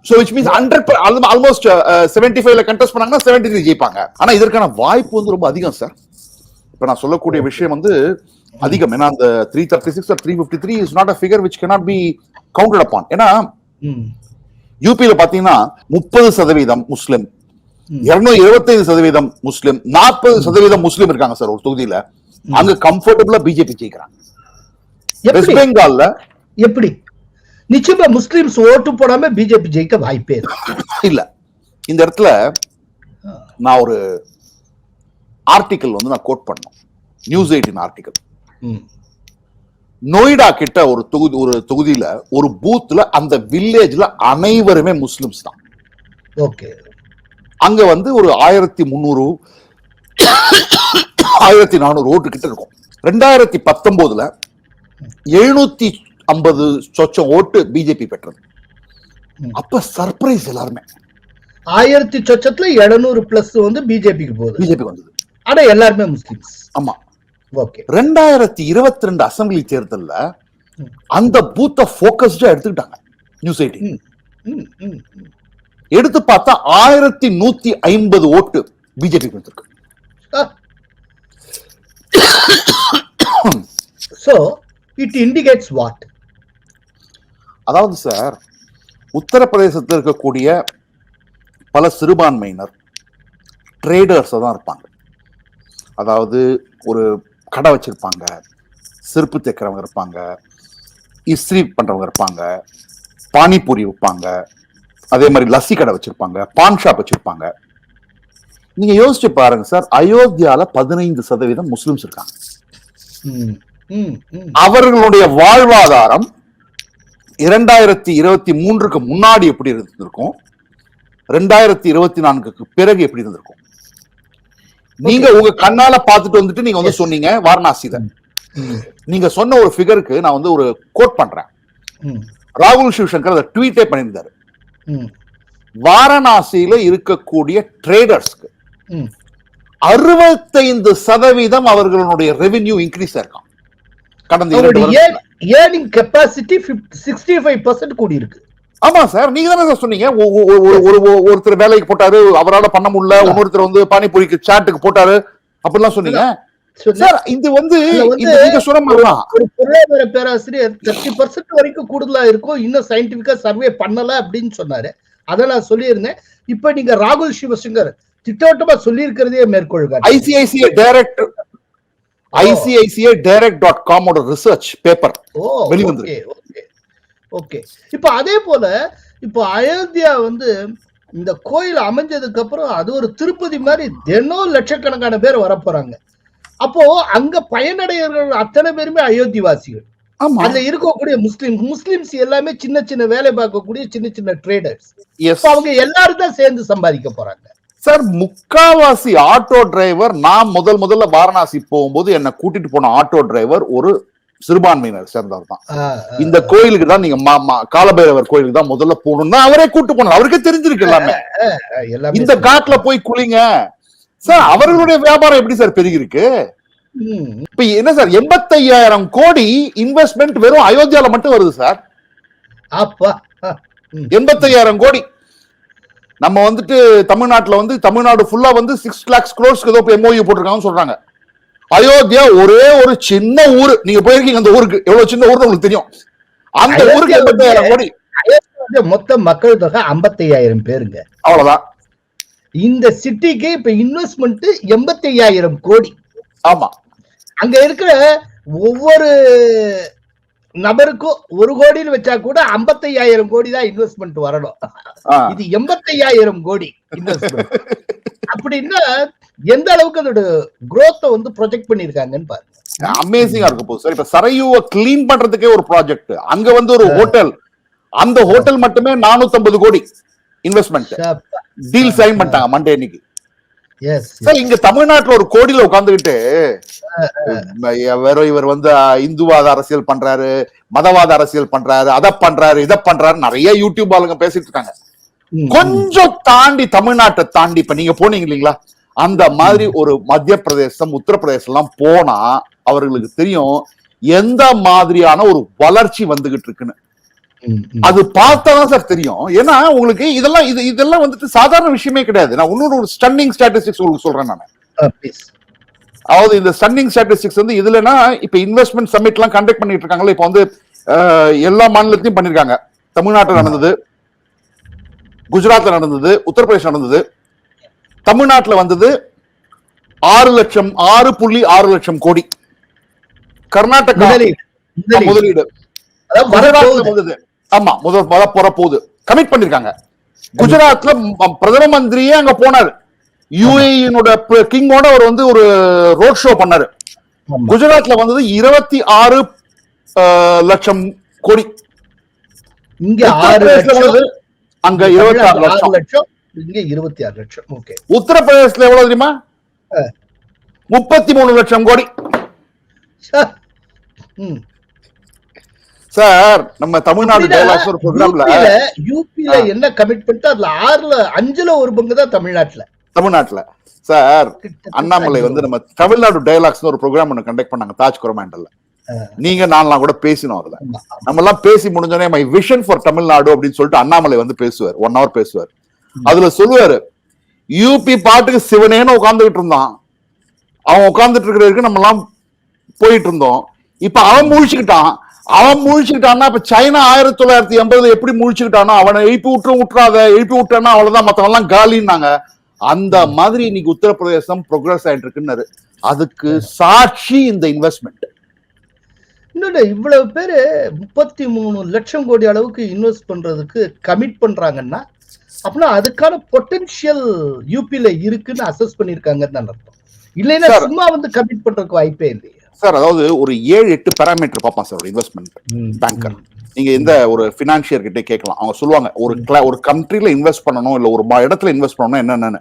Speaker 1: சோ which means 100 ஆல்மோஸ்ட் 75ல கண்டெஸ்ட் பண்ணாங்கன்னா 73 ஜெயிப்பாங்க. ஆனா இதற்கான வாய்ப்பு வந்து ரொம்ப அதிகம் சார். இப்ப நான் சொல்லக்கூடிய விஷயம் வந்து அதிகம். ஏன்னா அந்த 336 or 353 is not a figure which cannot be counted upon. ஏன்னா யூபியில பாத்தீங்கன்னா 30% முஸ்லிம், 225% முஸ்லிம், 40% முஸ்லிம் இருக்காங்க சார் ஒரு தொகுதியில. அங்க கம்ஃபர்டபுளா பிஜேபி ஜெயிக்கிறாங்க. வெஸ்ட் பெங்கால்ல
Speaker 3: எப்படி நிச்சயமா முஸ்லிம்ஸ் ஓட்டு போடாம பிஜேபி ஜெயிக்க வாய்ப்பே
Speaker 1: இல்ல. இந்த இடத்துல நான் ஒரு ஆர்டிக்கல் வந்து நான் கோட் பண்ணோம், நியூஸ் 18 ஆர்டிக்கல். நொய்டா கிட்ட ஒரு தொகுதியில ஒரு பூத்ல அந்த வில்லேஜ்ல அனைவருமே முஸ்லிம்ஸ் தான்.
Speaker 3: ஓகே. அங்க
Speaker 1: வந்து ஒரு 1300 1400 ஓட்டு கிட்ட இருக்கும். 2019 750 சொச்சம் ஓட்டு பிஜேபி பெற்றது. அப்ப சர்ப்ரைஸ் எல்லாருமே.
Speaker 3: 1000 சொச்சத்துல 700 பிளஸ் வந்து பிஜேபிக்கு போகுது.
Speaker 1: பிஜேபி வந்தது.
Speaker 3: ஆனா எல்லாருமே முஸ்லிம்ஸ்.
Speaker 1: ஆமா.
Speaker 3: ஓகே.
Speaker 1: 2022 அசெம்பிளி தேர்தல்ல அந்த பூத்த போக்கஸ்டா எடுத்துக்கிட்டாங்க நியூஸ் 18. எடுத்து பார்த்தா 1150 ஓட்டு பிஜேபி வந்திருக்கு.
Speaker 3: So it indicates what?
Speaker 1: அதாவது சார், உத்தரப்பிரதேசத்தில் இருக்கக்கூடிய பல சிறுபான்மையினர் ட்ரேடர்ஸ் தான் இருப்பாங்க. அதாவது ஒரு கடை வச்சிருப்பாங்க, செருப்பு தைக்கிறவங்க இருப்பாங்க, இஸ்திரி பண்றவங்க இருப்பாங்க, பானிபூரி விற்பாங்க, அதே மாதிரி லஸ்ஸி கடை வச்சிருப்பாங்க, பான் ஷாப் வச்சிருப்பாங்க. நீங்க யோசிச்சு பாருங்க சார், அயோத்தியால 15% முஸ்லிம்ஸ் இருக்காங்க. அவர்களுடைய வாழ்வாதாரம் 2023க்கு முன்னாடி எப்படி இருந்திருக்கும், 2024க்கு பிறகு எப்படி இருந்திருக்கும்? நீங்க உங்க கண்ணால பார்த்துட்டு வந்துட்டு நீங்க வந்து சொன்னீங்க வாரணாசியில. நீங்க சொன்ன ஒரு ஃபிகருக்கு நான் வந்து ஒரு கோட் பண்றேன். ராகுல் சிவசங்கர் அதை ட்வீட்டே பண்ணியிருந்தாரு. வாரணாசியில இருக்கக்கூடிய ட்ரேடர்ஸ்க்கு 65% அவர்களுடைய ரெவென்யூ இன்க்ரீஸ் ஆயிருக்கான் கடந்த 2 வருஷத்துல.
Speaker 3: ஏர்னிங் கெபாசிட்டி 65% கூடி இருக்கு.
Speaker 1: ஆமா சார், நீங்க தானே சார் சொன்னீங்க ஒருத்தர் வேலைக்கு போட்டாரு, அவரால் பண்ண முடியல, இன்னொருத்தர் வந்து பானிபூரிக்கு சாட்டுக்கு போட்டாரு அப்படிலாம் சொன்னீங்க சார். இது வந்து நீங்க சொன்ன மாதிரிதான்
Speaker 3: ஒரு பொருளாதார பேராசிரியர் 30% வரைக்கும் கூடுதலா இருக்கும், இன்னும் சயின்டிபிக்கா சர்வே பண்ணல அப்படின்னு சொன்னாரு. அதை நான் சொல்லியிருந்தேன். இப்ப நீங்க ராகுல் சிவசங்கர் திட்டவட்டமா சொல்லி இருக்கிறதே மேற்கொள்க.
Speaker 1: ICICI direct.com ரிசர்ச் பேப்பர் வெளிவந்து.
Speaker 3: ஓகே. இப்ப அதே போல இப்ப அயோத்தியா வந்து இந்த கோயில் அமைஞ்சதுக்கு அப்புறம் அது ஒரு திருப்பதி மாதிரி தினம் லட்சக்கணக்கான பேர் வரப்போறாங்க. அப்போ அங்க பயனடைகிறவர்கள் அத்தனை பேருமே அயோத்திவாசிகள். அதுல இருக்கக்கூடிய முஸ்லிம்ஸ் எல்லாமே சின்ன சின்ன வேலை பார்க்கக்கூடிய சின்ன சின்ன ட்ரேடர்ஸ். அவங்க எல்லாரும் தான் சேர்ந்து சம்பாதிக்க போறாங்க
Speaker 1: சார். முக்காவாசி ஆட்டோ டிரைவர், நான் முதல்ல வாரணாசி போகும்போது என்ன கூட்டிட்டு போன ஆட்டோ டிரைவர் ஒரு சிறுபான்மையினர் சேர்ந்தவர் தான். இந்த கோயிலுக்கு தான் நீங்க காலபைரவர் கோயிலுக்கு தான் முதல்ல போகணும்னா அவரே கூட்டு போனார். அவருக்கே தெரிஞ்சிருக்கு எல்லாமே. இந்த காட்டுல போய் குளிங்க சார். அவர்களுடைய வியாபாரம் எப்படி சார் பெருகி இருக்கு? இப்ப என்ன சார், 85,000 கோடி இன்வெஸ்ட்மெண்ட் வெறும் அயோத்தியால மட்டும் வருது சார். 85,000 கோடி. நம்ம வந்துட்டு தமிழ்நாட்டுல வந்து தமிழ்நாடு ஃபுல்லா வந்து 6 lakhs crores ஏதோ MOU போட்டிருக்காங்கன்னு சொல்றாங்க. அயோத்தியா ஒரே ஒரு சின்ன ஊரு. நீங்க போயிருக்கீங்க அந்த ஊருக்கு, எவ்வளவு சின்ன ஊர்னு உங்களுக்கு தெரியும். அந்த ஊருக்கு 85,000 கோடி.
Speaker 3: மொத்த மக்கள் தொகை 55,000 பேருங்க,
Speaker 1: அவ்வளவுதான்.
Speaker 3: இந்த சிட்டிக்கு இப்ப இன்வெஸ்ட்மெண்ட் 85,000 கோடி.
Speaker 1: ஆமா.
Speaker 3: அங்க இருக்கிற ஒவ்வொரு நபருக்கும் 1 கோடின்னு வச்சா கூட 55,000 கோடி தான் இன்வெஸ்ட்மெண்ட் வரணும். இது 85,000 கோடி இன்வெஸ்ட்மெண்ட். அப்படின்னா எந்த அளவுக்கு அதோட growth வந்து ப்ரொஜெக்ட் பண்ணிருக்காங்கன்னு பாருங்க.
Speaker 1: அமேசிங்கா இருக்கும் போது சார். இப்ப சரையூவை கிளீன் பண்றதுக்கே ஒரு ப்ராஜெக்ட், அங்க வந்து ஒரு ஹோட்டல், அந்த ஹோட்டல் மட்டுமே 450 கோடி இன்வெஸ்ட்மெண்ட் டீல் சைன் பண்ணிட்டாங்க மண்டே அன்னைக்கு. சார் இங்க தமிழ்நாட்டுல ஒரு கோடியில உட்கார்ந்துகிட்டு வேற இவர் வந்து இந்துவாத அரசியல் பண்றாரு, மதவாத அரசியல் பண்றாரு, அதை பண்றாரு, இதை பண்றாரு, நிறைய யூடியூப் ஆளுங்க பேசிட்டு இருக்காங்க. கொஞ்சம் தாண்டி தமிழ்நாட்டை தாண்டி இப்ப நீங்க போனீங்க இல்லீங்களா, அந்த மாதிரி ஒரு மத்திய பிரதேசம், உத்தரப்பிரதேசம் எல்லாம் போனா அவர்களுக்கு தெரியும் எந்த மாதிரியான ஒரு வளர்ச்சி வந்துகிட்டு இருக்குன்னு. அது பார்த்தாதான் சார் தெரியும். ஏன்னா உங்களுக்கு இதெல்லாம் வந்துட்டு சாதாரண விஷயமே கிடையாது. நான் இன்னொரு ஒரு ஸ்டன்னிங் ஸ்டாட்டிஸ்டிக்ஸ் உங்களுக்கு சொல்றேன் நான். அதாவது இந்த ஸ்டன்னிங் ஸ்டாட்டிஸ்டிக்ஸ் வந்து இதுலனா இப்ப இன்வெஸ்ட்மெண்ட் சமிட் எல்லாம் கண்டக்ட் பண்ணிட்டு இருக்காங்களா. இப்ப வந்து எல்லா மாநிலத்திலும் பண்ணிருக்காங்க. தமிழ்நாட்டில் நடந்தது, குஜராத்ல நடந்தது, உத்தரப்பிரதேசம் நடந்தது. தமிழ்நாட்டில் வந்தது 6.6 லட்சம் கோடி. கர்நாடகா முதலீடு வந்தது ஆமா முதல் போற போது கமிட் பண்ணிருக்காங்க. குஜராத்ல பிரதம மந்திரியே அங்க போனாரு. யுஏஇனோட கிங்கோட அவர் வந்து ஒரு ரோட் ஷோ பண்ணாரு. குஜராத்ல வந்தது 26 லட்சம் கோடி.
Speaker 3: இங்க 6 லட்சம்,
Speaker 1: அங்க 26 லட்சம்,
Speaker 3: இங்க 26 லட்சம். ஓகே.
Speaker 1: உத்தரப்பிரதேசல எவ்வளவு தெரியுமா? 33 லட்சம் கோடி. சார் நம்ம தமிழ்நாடு டயலாக்ஸ் ஒரு ப்ரோகிராம்ல
Speaker 3: யூபில என்ன கமிட்மெண்ட் அதுல 5ல ஒரு பங்கு தான் தமிழ்நாட்டுல. சார் அண்ணாமலை வந்து நம்ம தமிழ்நாடு டயலாக்ஸ் ஒரு ப்ரோகிராம் ஒன்று கண்டக்ட் பண்ணாங்க தாஜ் கொரமாண்டல்ல. நீங்க நான்லாம் கூட பேசினோம். அதுல நம்ம எல்லாம் பேசி முடிஞ்சோடனே மை விஷன் ஃபார் தமிழ்நாடு அப்படின்னு சொல்லிட்டு அண்ணாமலை வந்து பேசுவார். 1 hour பேசுவார். அதுல சொல்லுவாரு, யூபி பாட்டுக்கு சிவனேன்னு உட்கார்ந்துகிட்டு இருந்தான். அவன் உட்கார்ந்துட்டு இருக்கிறதுக்கு நம்ம எல்லாம் போயிட்டு இருந்தோம். இப்ப அவன் முழிச்சுக்கிட்டான்னா இப்ப சைனா 1980 எப்படி முழிச்சுக்கிட்டானோ அவனை எழுப்பி விட்டுறானா அவ்வளவுதான், மத்தவன் எல்லாம் காலின்னாங்க. அந்த மாதிரி இன்னைக்கு உத்தரப்பிரதேசம் ப்ரோக்ரஸ் ஆயிட்டு இருக்குன்னு. அதுக்கு சாட்சி இந்த இன்வெஸ்ட்மெண்ட். இன்னொன்னு, இவ்வளவு பேரு 33 லட்சம் கோடி அளவுக்கு இன்வெஸ்ட் பண்றதுக்கு கமிட் பண்றாங்கன்னா அப்படின்னா அதுக்கான பொட்டன்ஷியல் யூபில இருக்குன்னு அசஸ் பண்ணிருக்காங்கன்னு தான் அர்த்தம். இல்லைன்னா சும்மா வந்து கமிட் பண்றதுக்கு வாய்ப்பே இல்லையா
Speaker 1: சார்? அதாவது ஒரு 7-8 பாராமீட்டர் பார்ப்பான் சார் ஒரு இன்வெஸ்ட்மெண்ட் பேங்கர். நீங்க எந்த ஒரு பினான்சியர் கிட்டே கேட்கலாம். அவங்க சொல்லுவாங்க ஒரு கண்ட்ரில இன்வெஸ்ட் பண்ணணும் இல்ல ஒரு இடத்துல இன்வெஸ்ட் பண்ணணும் என்னன்னு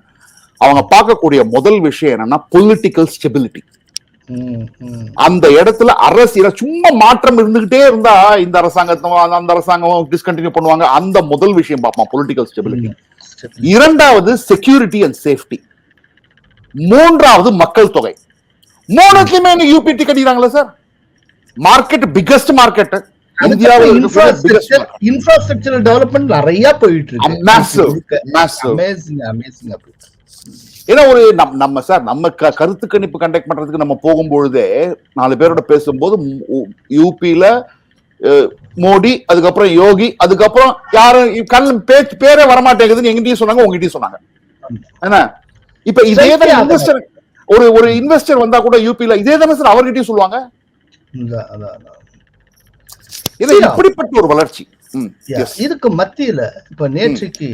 Speaker 1: அவங்க பார்க்கக்கூடிய முதல் விஷயம் என்னன்னா பொலிட்டிக்கல் ஸ்டெபிலிட்டி. அந்த இடத்துல அரசியல சும்மா மாற்றம் இருந்துகிட்டே இருந்தா இந்த அரசாங்கத்தை அந்த அரசாங்கம் டிஸ்கண்டினியூ பண்ணுவாங்க. அந்த முதல் விஷயம் பார்ப்பான் பொலிட்டிக்கல் ஸ்டெபிலிட்டி. இரண்டாவது செக்யூரிட்டி அண்ட் சேஃப்டி. மூன்றாவது மக்கள் தொகை. மூணுத்துலயுமே யூபி கட்டிக்கிறாங்களா சார்? மார்க்கெட் பிகஸ்ட் மார்க்கெட் இந்தியாவில்.
Speaker 3: இன்ஃப்ராஸ்ட்ரக்சரல் டெவலப்மெண்ட் நிறைய போயிட்டு இருக்கு.
Speaker 1: ஏன்னா ஒரு நம்ம சார் நம்ம கருத்து கணிப்பு கண்டக்ட் பண்றதுக்கு நம்ம போகும்பொழுதே 4 பேரோட பேசும்போது யூபியில மோடி, அதுக்கப்புறம் யோகி, அதுக்கப்புறம் யாரும் பேரே வரமாட்டேங்குதுன்னு எங்கிட்டயும் சொன்னாங்க, உங்ககிட்டயும் சொன்னாங்க. என்ன இப்ப இதேதான் இன்வெஸ்டர் ஒரு இன்வெஸ்டர் வந்தா கூட யூபியில இதே தானே சார் அவர்கிட்டயும் சொல்லுவாங்க. இப்படிப்பட்ட ஒரு வளர்ச்சி.
Speaker 3: இதுக்கு மத்தியில இப்ப நேற்றைக்கு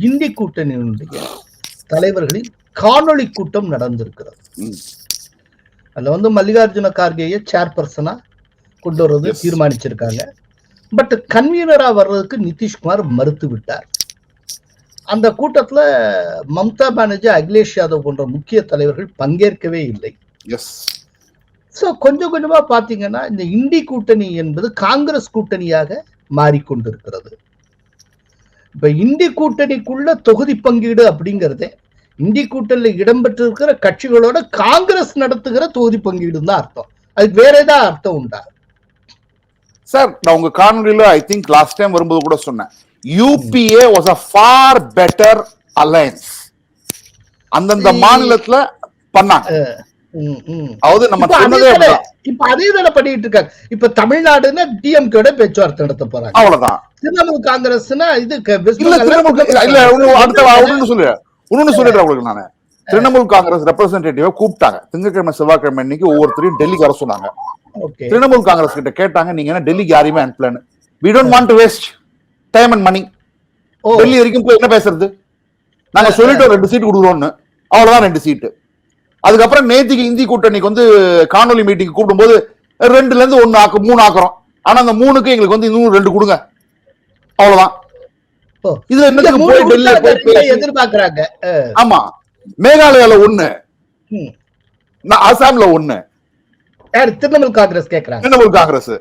Speaker 3: இந்தி கூட்டணியினுடைய தலைவர்களின் காணொளி கூட்டம் நடந்திருக்கிறது. அதுல வந்து மல்லிகார்ஜுன கார்கேயை சேர்பர்சனா கொண்டு வருவது தீர்மானிச்சிருக்காங்க. பட் கன்வீனரா வர்றதுக்கு நிதிஷ்குமார் மறுத்து விட்டார். அந்த கூட்டத்துல மம்தா பானர்ஜி, அகிலேஷ் யாதவ் போன்ற முக்கிய தலைவர்கள் பங்கேற்கவே இல்லை. சோ கொஞ்சம் கொஞ்சமா பாத்தீங்கன்னா இந்த இந்தி கூட்டணி என்பது காங்கிரஸ் கூட்டணியாக மாறிக்கொண்டிருக்கிறது. இப்ப இந்தி கூட்டணிக்குள்ள தொகுதி பங்கீடு அப்படிங்கறதே இந்தி கூட்டணியில் இடம்பெற்றிருக்கிற கட்சிகளோட காங்கிரஸ் நடத்துகிற தொகுதி பங்கீடு தான் அர்த்தம். அதுக்கு வேற ஏதாவது அர்த்தம் உண்டா
Speaker 1: சார்? நான் உங்க காணொலியில ஐ திங்க் லாஸ்ட் டைம் வரும்போது கூட சொன்னேன், UPA was a far better alliance. அந்தந்த மாநிலத்துல பண்ணாங்க. அதாவது நம்ம சொன்னதே
Speaker 3: இப்ப அதே தானே பண்ணிட்டு இருக்காங்க. இப்ப தமிழ்நாடுன்னா டிஎம்கேட பேச்சுவார்த்தை நடத்த போறாங்க, அவ்வளவுதான். திரிணாமுல் காங்கிரஸ்னா இது
Speaker 1: ஒன்னு சொல்லிடுறேன் உங்களுக்கு நானு. திரிணாமுல் காங்கிரஸ் ரெப்ரசன்டேட்டிவ் கூப்பிட்டாங்க திங்கட்கிழமை செவ்வாய்க்கிழமை இன்னைக்கு ஒவ்வொருத்தரையும் டெல்லிக்கு வர சொன்னாங்க. திரிணாமுல் காங்கிரஸ் கிட்ட கேட்டாங்க, நீங்க என்ன டெல்லிக்கு யாரையுமே அனுப்பலன்னு. we don't want to waste time and money. Delhi வரைக்கும் போய் என்ன பேசுறது? நாங்க சொல்லிட்டோம் 2 சீட் கொடுக்குறோம்னு, அவ்வளவுதான் 2 சீட்டு. அதுக்கப்புறம் நேத்திக்கு இந்தி கூட்டணிக்கு வந்து காணொலி மீட்டிங் கூப்பிடும் போது 2ல இருந்து 3 ஆக்குறோம். ஆனா அந்த 3க்கு எங்களுக்கு வந்து இன்னும் 2 கொடுங்க, அவ்வளவுதான். இதுல என்னத்துக்கு போய் டெல்லி
Speaker 3: எதிர்பார்க்கறாங்க?
Speaker 1: ஆமா, மேகாலயால 1, அசாம்ல 1.
Speaker 3: திரிணாமுல் காங்கிரஸ் கேக்குறாங்க.
Speaker 1: திரிணாமுல் காங்கிரஸ்.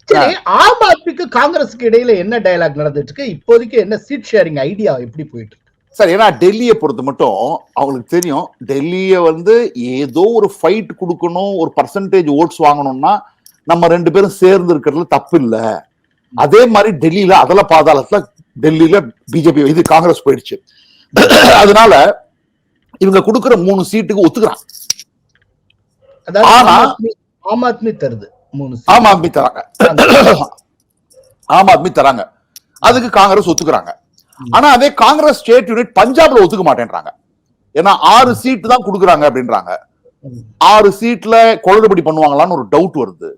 Speaker 3: சரி, ஆம் ஆத்மிக்கு காங்கிரஸுக்கு இடையில என்ன டயலாக் நடந்துட்டு இருக்கு? இப்போதைக்கு என்ன சீட் ஷேரிங் ஐடியா எப்படி போயிட்டு இருக்கு
Speaker 1: சார்? ஏன்னா டெல்லியை பொறுத்த மட்டும் அவங்களுக்கு தெரியும், டெல்லியை வந்து ஏதோ ஒரு ஃபைட் கொடுக்கணும், ஒரு பர்சன்டேஜ் ஓட்ஸ் வாங்கணும்னா நம்ம 2 பேரும் சேர்ந்து இருக்கிறதுல தப்பு இல்ல. அதே மாதிரி டெல்லியில அதல பாதாளத்துல டெல்லியில பிஜேபி இது காங்கிரஸ் போயிடுச்சு. அதனால இவங்க கொடுக்கிற 3 சீட்டுக்கு ஒத்துக்கிறாங்க.
Speaker 3: ஆம் ஆத்மி தருது 3 சீட்.
Speaker 1: ஆம் ஆத்மி தராங்க, ஆம் ஆத்மி தராங்க. அதுக்கு காங்கிரஸ் ஒத்துக்கிறாங்க. ஆனா அதே காங்கிரஸ் ஸ்டேட் யூனிட் பஞ்சாப்ல ஒத்துக்க மாட்டேன்றாங்க. ஏன்னா 6 சீட் தான் கொடுக்குறாங்க அப்படின்றாங்க. 6 சீட்ல குளறுபடி பண்ணுவாங்களான்னு ஒரு டவுட் வருது.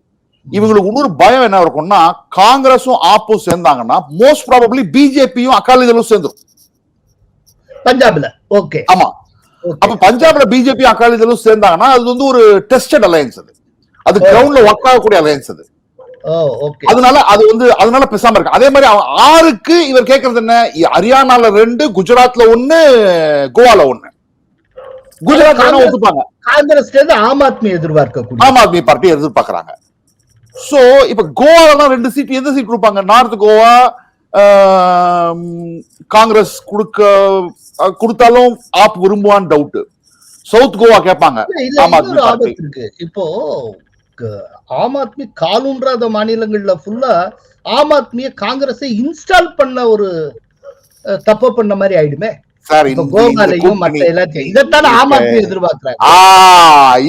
Speaker 1: இவங்களுக்கு இன்னொரு பயம் என்ன இருக்கும்னா, காங்கிரஸும் ஆப்பும் சேர்ந்தாங்கன்னா மோஸ்ட் ப்ராபபிளி பிஜேபியும் அகாலிதளும் சேர்ந்துரும்
Speaker 3: பஞ்சாப்ல. ஓகே,
Speaker 1: ஆமா. அப்ப பஞ்சாப்ல பிஜேபி அகாலிதளும் சேர்ந்தாங்கன்னா அது வந்து ஒரு டெஸ்டட் அலையன்ஸ், அது கிரவுண்ட்ல ஒர்க் ஆகக்கூடிய அலையன்ஸ் அது. அதனால அது வந்து அதனால பேசாம இருக்கு. அதே மாதிரி 6க்கு இவர் கேட்கறது என்ன, ஹரியானால 2, குஜராத்ல 1, கோவால 1. குஜராத்ல ஒத்துப்பாங்க,
Speaker 3: காங்கிரஸ்ல இருந்து ஆம் ஆத்மி எதிர்பார்க்க,
Speaker 1: ஆம் ஆத்மி பார்ட்டி எதிர்பார்க்கறாங்க. சோ இப்ப கோவால 2 சீட், எந்த சீட் கொடுப்பாங்க? நார்த் கோவா காங்கிரஸ் கொடுத்தாலும் ஆப் விரும்புவான்னு டவுட். சவுத் கோவா கேட்பாங்க ஆம் ஆத்மி பார்ட்டி.
Speaker 3: இப்போ ஆம் ஆத்மி காலூன்றாத மாநிலங்கள்ல ஃபுல்லா ஆம் ஆத்மியை காங்கிரஸை இன்ஸ்டால் பண்ண ஒரு தப்பு பண்ண மாதிரி ஆயிடுமே
Speaker 1: சார்.
Speaker 3: கோவாலையும் மற்ற எல்லாத்தையும் இதைத்தான் ஆம் ஆத்மி எதிர்பார்க்கிறாங்க.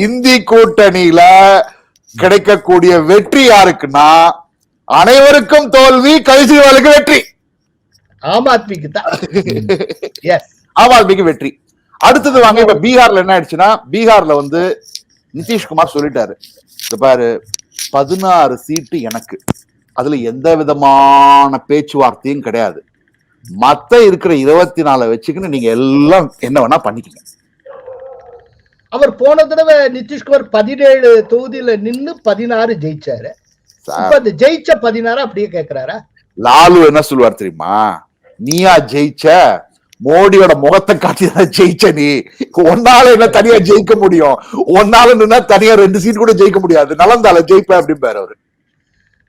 Speaker 1: இந்தி கூட்டணியில கிடைக்கக்கூடிய வெற்றி யாருக்குன்னா, அனைவருக்கும் தோல்வி, கெஜ்ரிவாலுக்கு வெற்றி,
Speaker 3: ஆம் ஆத்மிக்கு தான்.
Speaker 1: ஆம் ஆத்மிக்கு வெற்றி. அடுத்தது வாங்க, இப்ப பீகார்ல என்ன ஆயிடுச்சுன்னா, பீகார்ல வந்து நிதிஷ்குமார் சொல்லிட்டாரு, பாரு 16 சீட்டு எனக்கு, அதுல எந்த விதமான பேச்சுவார்த்தையும் கிடையாது, மத்த இருக்கிற 24 வச்சுக்கின்னு நீங்க எல்லாம் என்ன வேணா பண்ணிக்கங்க.
Speaker 3: அவர் போன தடவை நிதிஷ்குமார் 17 தொகுதியில நின்னு 16 ஜெயிச்சாரு. இப்ப ஜெயிச்ச 16 அப்படியே கேக்குறாரா?
Speaker 1: லாலு என்ன சொல்லுவார் தெரியுமா, நீயா ஜெயிச்ச, மோடியோட முகத்தை காட்டிதான் ஜெயிச்ச, நீ ஒன்னால என்ன தனியா ஜெயிக்க முடியும், ஒன்னால நின்னா தனியா 2 சீட் கூட ஜெயிக்க முடியாது, நலந்தால ஜெயிப்ப அப்படிம்பாரு அவரு.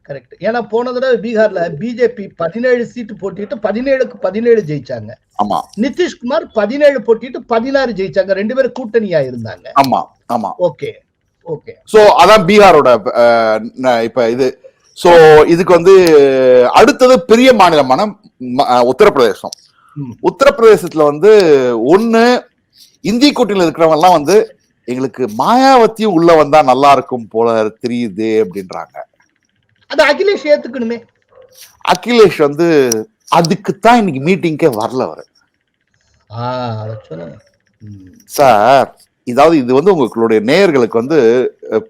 Speaker 3: கரெக்ட். ஏன்னா போன தடவை பீகார்ல பிஜேபி 17 சீட்டு போட்டிட்டு 17க்கு 17 ஜெயிச்சாங்க.
Speaker 1: ஆமா.
Speaker 3: நிதிஷ்குமார் 17 போட்டிட்டு 16 ஜெயிச்சாங்க. 2 பேரும் கூட்டணியா இருந்தாங்க.
Speaker 1: ஆமா ஆமா.
Speaker 3: Okay okay.
Speaker 1: சோ அதான் பீகாரோட இப்ப இது. சோ இதுக்கு வந்து அடுத்தது பெரிய மாநிலமான உத்தரப்பிரதேசம். உத்தரப்பிரதேசத்துல வந்து ஒண்ணு இந்தி கூட்டணியில இருக்கிறவங்க எல்லாம் வந்து எங்களுக்கு மாயாவத்தியும் உள்ள வந்தா நல்லா இருக்கும் போல தெரியுது அப்படின்றாங்க.
Speaker 3: அது அகிலேஷ் ஏத்துக்கணுமே.
Speaker 1: அகிலேஷ் வந்து அதுக்குத்தான் இன்னைக்கு மீட்டிங்கே வரல அவரு. சார், இதாவது இது வந்து உங்களுடைய நேயர்களுக்கு வந்து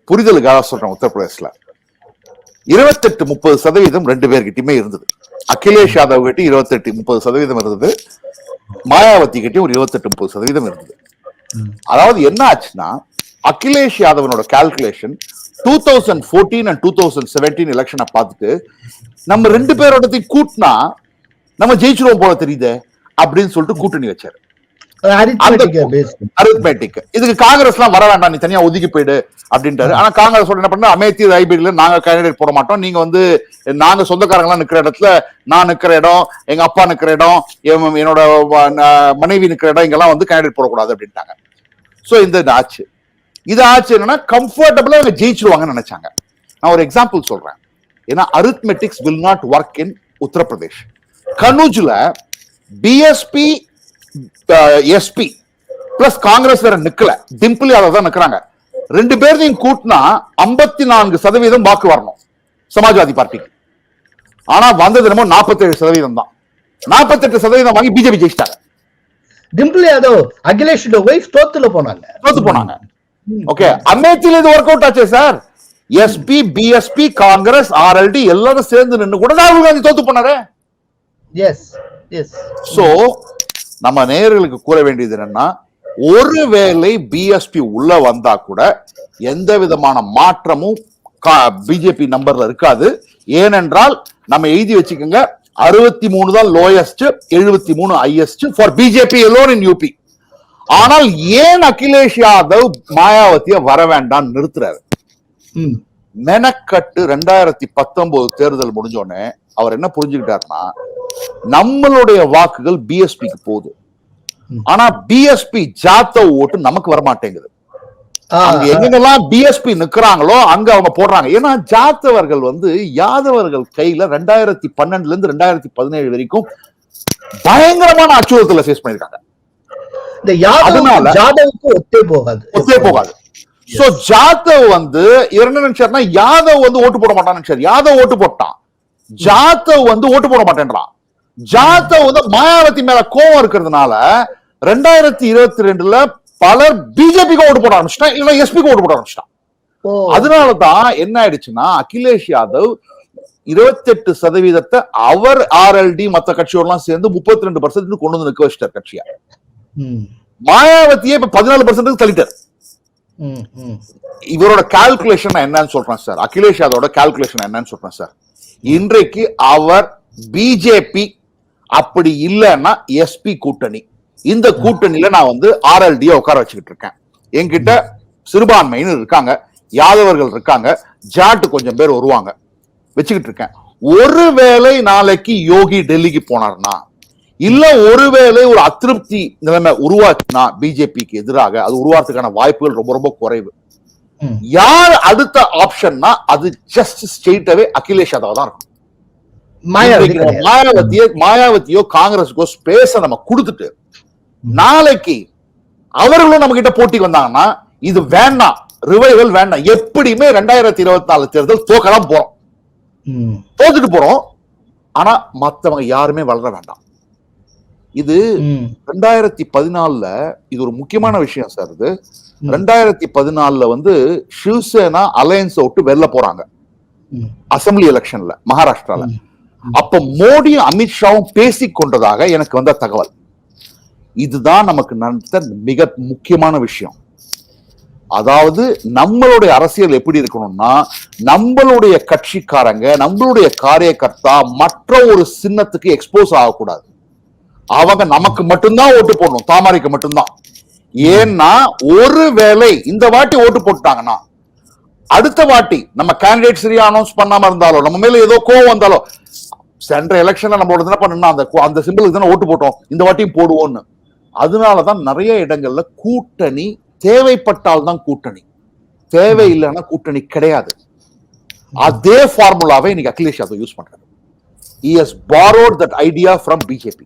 Speaker 1: புரிதலுக்காக சொல்றேன். உத்தரப்பிரதேசல 28-30% 2 பேர்கிட்டயுமே இருந்தது. அகிலேஷ் யாதவ் கிட்ட 28-30% இருந்தது, மாயாவதி கிட்ட ஒரு 28-30% இருந்தது. அதாவது என்ன ஆச்சுன்னா, அகிலேஷ் யாதவனோட கால்குலேஷன் 2014 and 2017 எலெக்ஷனை பார்த்துட்டு நம்ம 2 பேரோடத்தையும் கூட்டினா நம்ம ஜெயிச்சிருவோம் போல தெரியுது அப்படின்னு சொல்லிட்டு கூட்டணி வச்சாரு. அரித்மேட்டிக். இதுக்கு காங்கிரஸ் எல்லாம் வர வேண்டாம், நீ தனியா ஒதுக்கி போயிடு அப்படின்ட்டாரு. ஆனா காங்கிரஸ் என்ன பண்ண, அமேத்தி ரைபீட்ல நாங்க கேண்டிடேட் போட மாட்டோம், நீங்க வந்து நாங்க சொந்தக்காரங்களாம் நிக்கிற இடத்துல, நான் நிக்கிற இடம், எங்க அப்பா நிக்கிற இடம், என்னோட மனைவி நிக்கிற இடம், இங்கெல்லாம் வந்து கேண்டிடேட் போடக்கூடாது அப்படின்ட்டாங்க. சோ இந்த ஆச்சு. இது ஆச்சு என்னன்னா, கம்ஃபர்டபுளா அவங்க ஜெயிச்சிருவாங்கன்னு நினைச்சாங்க. நான் ஒரு எக்ஸாம்பிள் சொல்றேன். ஏன்னா arithmetics will not work in Uttar Pradesh. கனூஜ்ல பிஎஸ்பி எஸ்பி பிளஸ் காங்கிரஸ் வேற நிக்கல, டிம்பிள் யாதவ் தான் நிக்கிறாங்க. 2 பேரையும் கூட்டினா 54% வாக்கு வரணும் சமாஜ்வாதி பார்ட்டிக்கு. ஆனா வந்தது என்னமோ 47% தான். 48% வாங்கி பிஜேபி ஜெயிச்சிட்டாங்க.
Speaker 3: டிம்பிள் யாதவ் அகிலேஷ் வைஃப் தோத்து போனாங்க.
Speaker 1: ஓகே, அமேத்தில இது ஒர்க் அவுட் ஆச்சு sir. SP BSP Congress RLD எல்லாரும் சேர்ந்து நின்னு கூட ராகுல் காந்தி தோத்து போனாரு. சோ நம்ம நேயர்களுக்கு கூற வேண்டியது என்னன்னா, ஒருவேளை பிஎஸ்பி உள்ள வந்தா கூட எந்த விதமான மாற்றமும் பிஜேபி நம்பர்ல இருக்காது. ஏனென்றால் நம்ம எழுதி வச்சுக்கோங்க, 63 தான் lowest, 73 highest for BJP alone in UP. ஆனால் ஏன் அகிலேஷ் யாதவ் மாயாவதிய வர வேண்டாம் நிறுத்துறாரு? மெனக்கட்டு 2019 தேர்தல் முடிஞ்சோடனே அவர் என்ன புரிஞ்சுக்கிட்டாருன்னா, நம்மளுடைய வாக்குகள் பிஎஸ்பிக்கு போகுது, ஆனா பிஎஸ்பி ஜாதவ் ஓட்டு நமக்கு வரமாட்டேங்குது. எங்கெல்லாம் பிஎஸ்பி நிக்கிறாங்களோ அங்க அவங்க போடுறாங்க. ஏன்னா ஜாதவர்கள் வந்து யாதவர்கள் கையில 2012 இருந்து 2017 வரைக்கும் பயங்கரமான அச்சுறுத்தலை ஃபேஸ் பண்ணிருக்காங்க. ஒத்தே போகாது. சோ ஜாதவ் வந்து என்ன நினைச்சாருன்னா, யாதவ் வந்து ஓட்டு போட மாட்டான்னு நினைச்சாரு. யாதவ் ஓட்டு போட்டான், ஜாதவ் வந்து ஓட்டு போட மாட்டேன்றான். ஜாதவ் வந்து மாயாவதி மேல கோவம் இருக்கிறதுனால 2022 பலர் பிஜேபிக்கு ஓட்டு போட ஆரம்பிச்சிட்டான், இல்ல எஸ்பிக்கு ஓட்டு போட ஆரம்பிச்சிட்டான். அதனாலதான் என்ன ஆயிடுச்சுன்னா அகிலேஷ் யாதவ் 28% அவர் RLD மத்த கட்சியோட சேர்ந்து 32% கொண்டு வந்து நிக்க வச்சிட்டார் கட்சியா. மாயாவதியே இப்ப 14% தள்ளிட்டார். இவரோட கால்குலேஷன் என்னன்னு சொல்றேன் சார், அகிலேஷ் யாதவோட கால்குலேஷன் என்னன்னு சொல்றேன் சார். இன்றைக்கு அவர் பிஜேபி அப்படி இல்லைன்னா SP கூட்டணி, இந்த கூட்டணியில நான் வந்து RLD உட்கார வச்சுக்கிட்டு இருக்கேன். என்கிட்ட சிறுபான்மையினர் இருக்காங்க, யாதவர்கள் இருக்காங்க, ஜாட் கொஞ்சம் பேர் வருவாங்க, வச்சுக்கிட்டு இருக்கேன். ஒருவேளை நாளைக்கு யோகி டெல்லிக்கு போனார்னா, இல்ல ஒருவேளை ஒரு அதிருப்தி நிலைமை உருவாச்சுனா பிஜேபிக்கு எதிராக, அது உருவாறதுக்கான வாய்ப்புகள் ரொம்ப ரொம்ப குறைவு. யார் அடுத்த ஆப்ஷன்னா அது ஜஸ்ட் ஸ்ட்ரெயிட்டாவே அகிலேஷ் யாதவ் தான் இருக்கும். மாயாவதியோ காங்கிரஸுக்கோ ஸ்பேஸ நம்ம கொடுத்துட்டு நாளைக்கு அவர்களும் நம்ம கிட்ட போட்டிக்கு வந்தாங்கன்னா இது வேண்டாம், ரிவைவல் வேண்டாம், எப்படியுமே 2024 தேர்தல் தோக்கலாம் போறோம், தோத்துட்டு போறோம். ஆனா மத்தவங்க யாருமே வளர வேண்டாம். இது 2014 இது ஒரு முக்கியமான விஷயம் சார். இது 2014 வந்து சிவசேனா அலையன்ஸ் விட்டு வெளில போறாங்க அசம்பிளி எலெக்ஷன்ல மகாராஷ்டிரால. அப்ப மோடியும் அமித்ஷாவும் பேசிக் கொண்டதாக எனக்கு வந்த தகவல். இதுதான் நமக்கு நடந்த மிக முக்கியமான விஷயம். அதாவது நம்மளுடைய அரசியல் எப்படி இருக்கணும்னா, நம்மளுடைய கட்சிக்காரங்க, நம்மளுடைய காரியகர்த்தா மற்ற ஒரு சின்னத்துக்கு எக்ஸ்போஸ் ஆகக்கூடாது. அவங்க நமக்கு மட்டும்தான் ஓட்டு போடணும், தாமரைக்கு மட்டும்தான். ஏன்னா ஒருவேளை இந்த வாட்டி ஓட்டு போட்டாங்கன்னா அடுத்த வாட்டி நம்ம கேண்டிடேட் சரியா அனௌன்ஸ் பண்ணாம இருந்தாலோ, நம்ம மேல ஏதோ கோவம் வந்தாலோ, சென்ற எலெக்ஷன்ல நம்மளோட என்ன பண்ணா அந்த சிம்பிளுக்கு தானே ஓட்டு போட்டோம், இந்த வாட்டியும் போடுவோம்னு. அதனாலதான் நிறைய இடங்கள்ல கூட்டணி தேவைப்பட்டால் தான் கூட்டணி, தேவையில்லைன்னா கூட்டணி கிடையாது. அதே ஃபார்முலாவை இன்னைக்கு அகிலேஷ் யாதவ் யூஸ் பண்றாரு. He has borrowed that idea from BJP.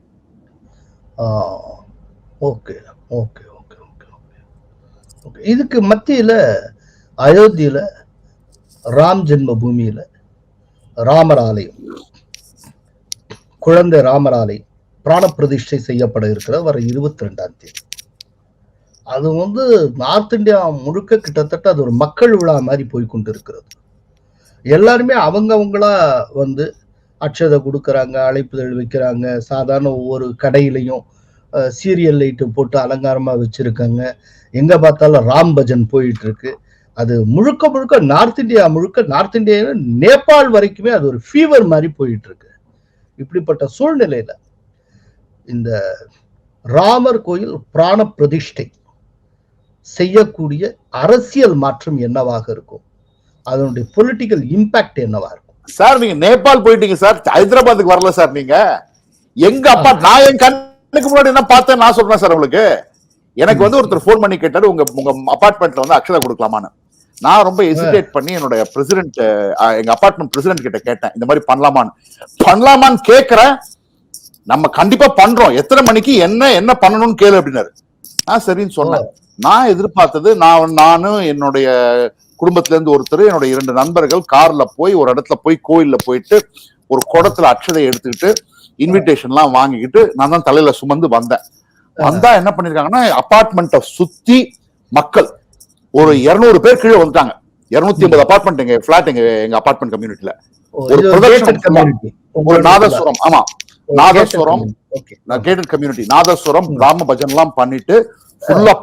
Speaker 3: Okay okay okay okay okay. இதுக்கு மத்தியில அயோத்தியில ராம் ஜென்ம பூமியில ராமர் ஆலயம், குழந்தை ராமர் ஆலயம் பிராண பிரதிஷ்டை செய்யப்பட இருக்கிற வர 22ஆம் தேதி. அது வந்து நார்த் இந்தியா முழுக்க கிட்டத்தட்ட அது ஒரு மக்கள் விழா மாதிரி போய்கொண்டு இருக்கிறது. எல்லாருமே அவங்களா வந்து அட்சதை கொடுக்கறாங்க, அழைப்புதழ் வைக்கிறாங்க. சாதாரண ஒவ்வொரு கடையிலையும் சீரியல் லைட்டு போட்டு அலங்காரமா வச்சிருக்காங்க. எங்க பார்த்தாலும் ராம் பஜன் போயிட்டு இருக்கு. அது முழுக்க முழுக்க நார்த் இந்தியா முழுக்க, நார்த் இந்தியா நேபாள் வரைக்குமே அது ஒரு ஃபீவர் மாதிரி போயிட்டு இருக்கு. இப்படிப்பட்ட சூழ்நிலையில இந்த ராமர் கோயில் பிராண பிரதிஷ்டை செய்யக்கூடிய அரசியல் மாற்றம் என்னவாக இருக்கும், அதனுடைய பொலிட்டிக்கல் இம்பாக்ட் என்னவா இருக்கும்?
Speaker 1: சார் நீங்க நேபாள் போயிட்டீங்க சார், ஹைதராபாத்துக்கு வரல சார். நீங்க எங்க அப்பா, நான் என் கண்ணுக்கு முன்னாடி என்ன பார்த்தேன் நான் சொல்றேன் சார் உங்களுக்கு. எனக்கு வந்து ஒருத்தர் போன் பண்ணி கேட்டாரு, உங்க அபார்ட்மெண்ட்ல வந்து அக்ஷதா கொடுக்கலாமான்னு. நான் ரொம்ப ஹெசிடேட் பண்ணி என்னுடைய பிரசிடென்ட், எங்க அபார்ட்மெண்ட் பிரசிடென்ட் கிட்ட கேட்டேன், இந்த மாதிரி பண்ணலாமான்னு கேட்கிறேன். நம்ம கண்டிப்பா பண்றோம், எத்தனை மணிக்கு என்ன பண்ணணும்னு கேளு அப்படின்னாரு. நான் சரின்னு சொன்னேன். நான் எதிர்பார்த்தது, நானும் என்னுடைய குடும்பத்துல இருந்து ஒருத்தர், என்னுடைய 2 நண்பர்கள் கார்ல போய் ஒரு இடத்துல போய் கோயில்ல போயிட்டு ஒரு குடத்துல அக்ஷதை எடுத்துக்கிட்டு இன்விடேஷன் எல்லாம் வாங்கிக்கிட்டு நான் தான் தலையில சுமந்து வந்தேன். வந்தா என்ன பண்ணிருக்காங்கன்னா, அபார்ட்மெண்ட்டை சுத்தி மக்கள் ஒரு 200 பேர் கீழே வந்துட்டாங்க. 250 அபார்ட்மெண்ட் எங்க பிளாட், எங்க அபார்ட்மெண்ட் கம்யூனிட்டில ஒரு ஒரு நாதஸ்வரம், ஆமா நாதஸ்வரம், கேட்டட் கம்யூனிட்டி, நாதஸ்வரம் ராம பஜன் எல்லாம் பண்ணிட்டு ஃபுல்லா